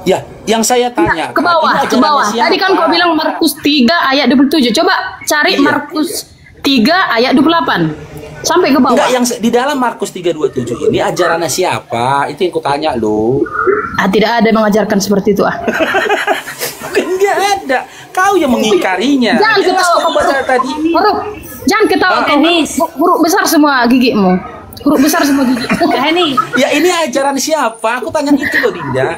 Ya, yang saya tanya. Ke bawah, ke bawah. Tadi kan kau bilang Markus 3 ayat 27. Coba cari Markus 3 ayat 28. Sampai ke bawah. Enggak, yang di dalam Markus 3:27 ini ajarannya siapa? Itu yang kutanya lo. Tidak ada yang mengajarkan seperti itu Enggak ada. Kau yang mengingkarinya. Jangan ketawa kau baca tadi. Huruf. Jangan ketawa kau. Huruf besar semua gigimu. Huruf besar semua gigi. Ya ini ajaran siapa? Aku tanya itu loh, Dinda.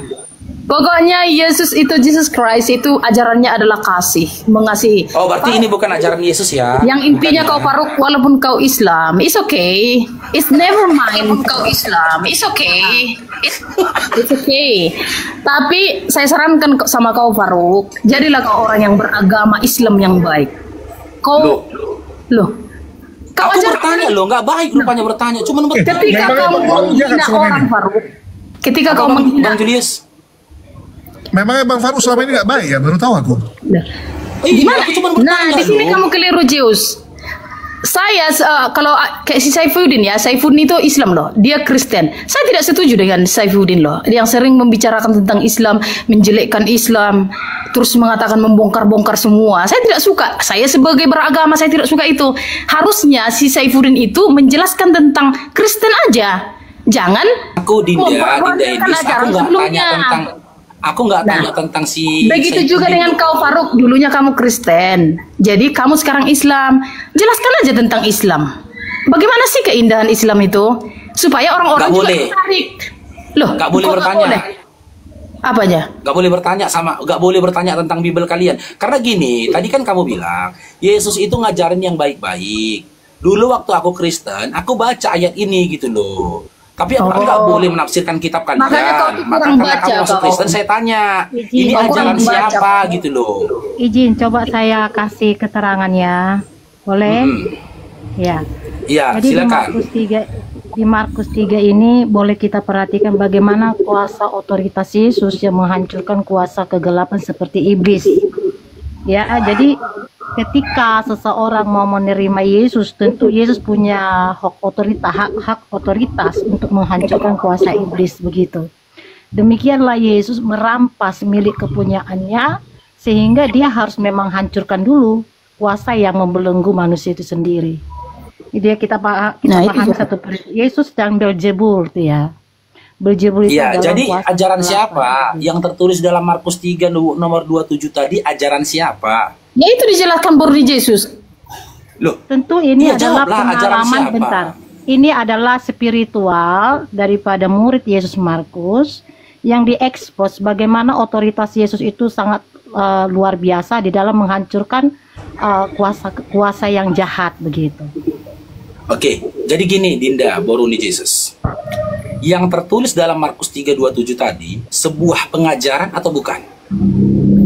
Pokoknya Yesus itu, Jesus Christ itu ajarannya adalah kasih, mengasihi. Oh, berarti ini bukan ajaran Yesus ya? Yang intinya kau Faruk, walaupun kau Islam, it's okay. It's never mind kau Islam, it's okay. It's okay. Tapi saya sarankan sama kau Faruk, jadilah kau orang yang beragama Islam yang baik. Kau, loh. Kau aku bertanya loh, nggak baik rupanya bertanya, cuma ketika kau menghina orang Faruk, ketika kau menghina Bang Julius. Memangnya Bang Faruk selama ini nggak baik ya? Baru tahu aku. Gimana? Nah, di sini kamu keliru, Zeus. Saya kalau kayak si Saifuddin ya, Saifuddin itu Islam loh, dia Kristen. Saya tidak setuju dengan Saifuddin loh, yang sering membicarakan tentang Islam, menjelekkan Islam, terus mengatakan membongkar-bongkar semua. Saya tidak suka. Saya sebagai beragama saya tidak suka itu. Harusnya si Saifuddin itu menjelaskan tentang Kristen aja. Jangan aku Dinda ini aku nggak tanya tentang si. Begitu juga dengan kau Faruk, dulunya kamu Kristen, jadi kamu sekarang Islam. Jelaskan aja tentang Islam. Bagaimana sih keindahan Islam itu supaya orang-orang juga tertarik. Loh, nggak boleh bertanya. Apanya? Nggak boleh bertanya tentang Bible kalian. Karena gini, tadi kan kamu bilang Yesus itu ngajarin yang baik-baik. Dulu waktu aku Kristen, aku baca ayat ini gitu loh. Tapi aku nggak boleh menafsirkan kitab kalian. Makanya karena kamu masuk Kristen, saya tanya, ini ajaran siapa gitu loh. Izin, coba saya kasih keterangannya, boleh? Ya. Iya, jadi silakan. Di Markus 3 ini boleh kita perhatikan bagaimana kuasa otoritas Yesus yang menghancurkan kuasa kegelapan seperti iblis. Ya, jadi ketika seseorang mau menerima Yesus, tentu Yesus punya hak otoritas untuk menghancurkan kuasa iblis begitu. Demikianlah Yesus merampas milik kepunyaannya, sehingga dia harus memang hancurkan dulu kuasa yang membelenggu manusia itu sendiri. Jadi kita pahami satu Yesus dan Beelzebul itu ya. Beelzebul itu jadi ajaran siapa yang tertulis dalam Markus 3 nomor 27 tadi, ajaran siapa? Ya itu dijelaskan baru di Yesus. Loh, tentu ini adalah pengalaman bentar. Ini adalah spiritual daripada murid Yesus Markus yang diekspos bagaimana otoritas Yesus itu sangat luar biasa di dalam menghancurkan kuasa yang jahat begitu. Oke, jadi gini Dinda, Boruni Jesus. Yang tertulis dalam Markus 3:27 tadi sebuah pengajaran atau bukan?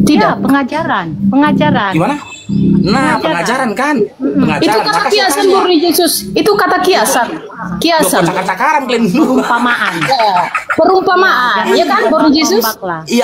Tidak, ya, pengajaran. Gimana? Nah, pengajaran kan? Pengajaran. Itu kata kiasan Boruni Jesus. Itu kata kiasan. Kiasan. Cakar-cakaran kalian. Perumpamaan. Perumpamaan, ya kan Boruni Jesus? Iya.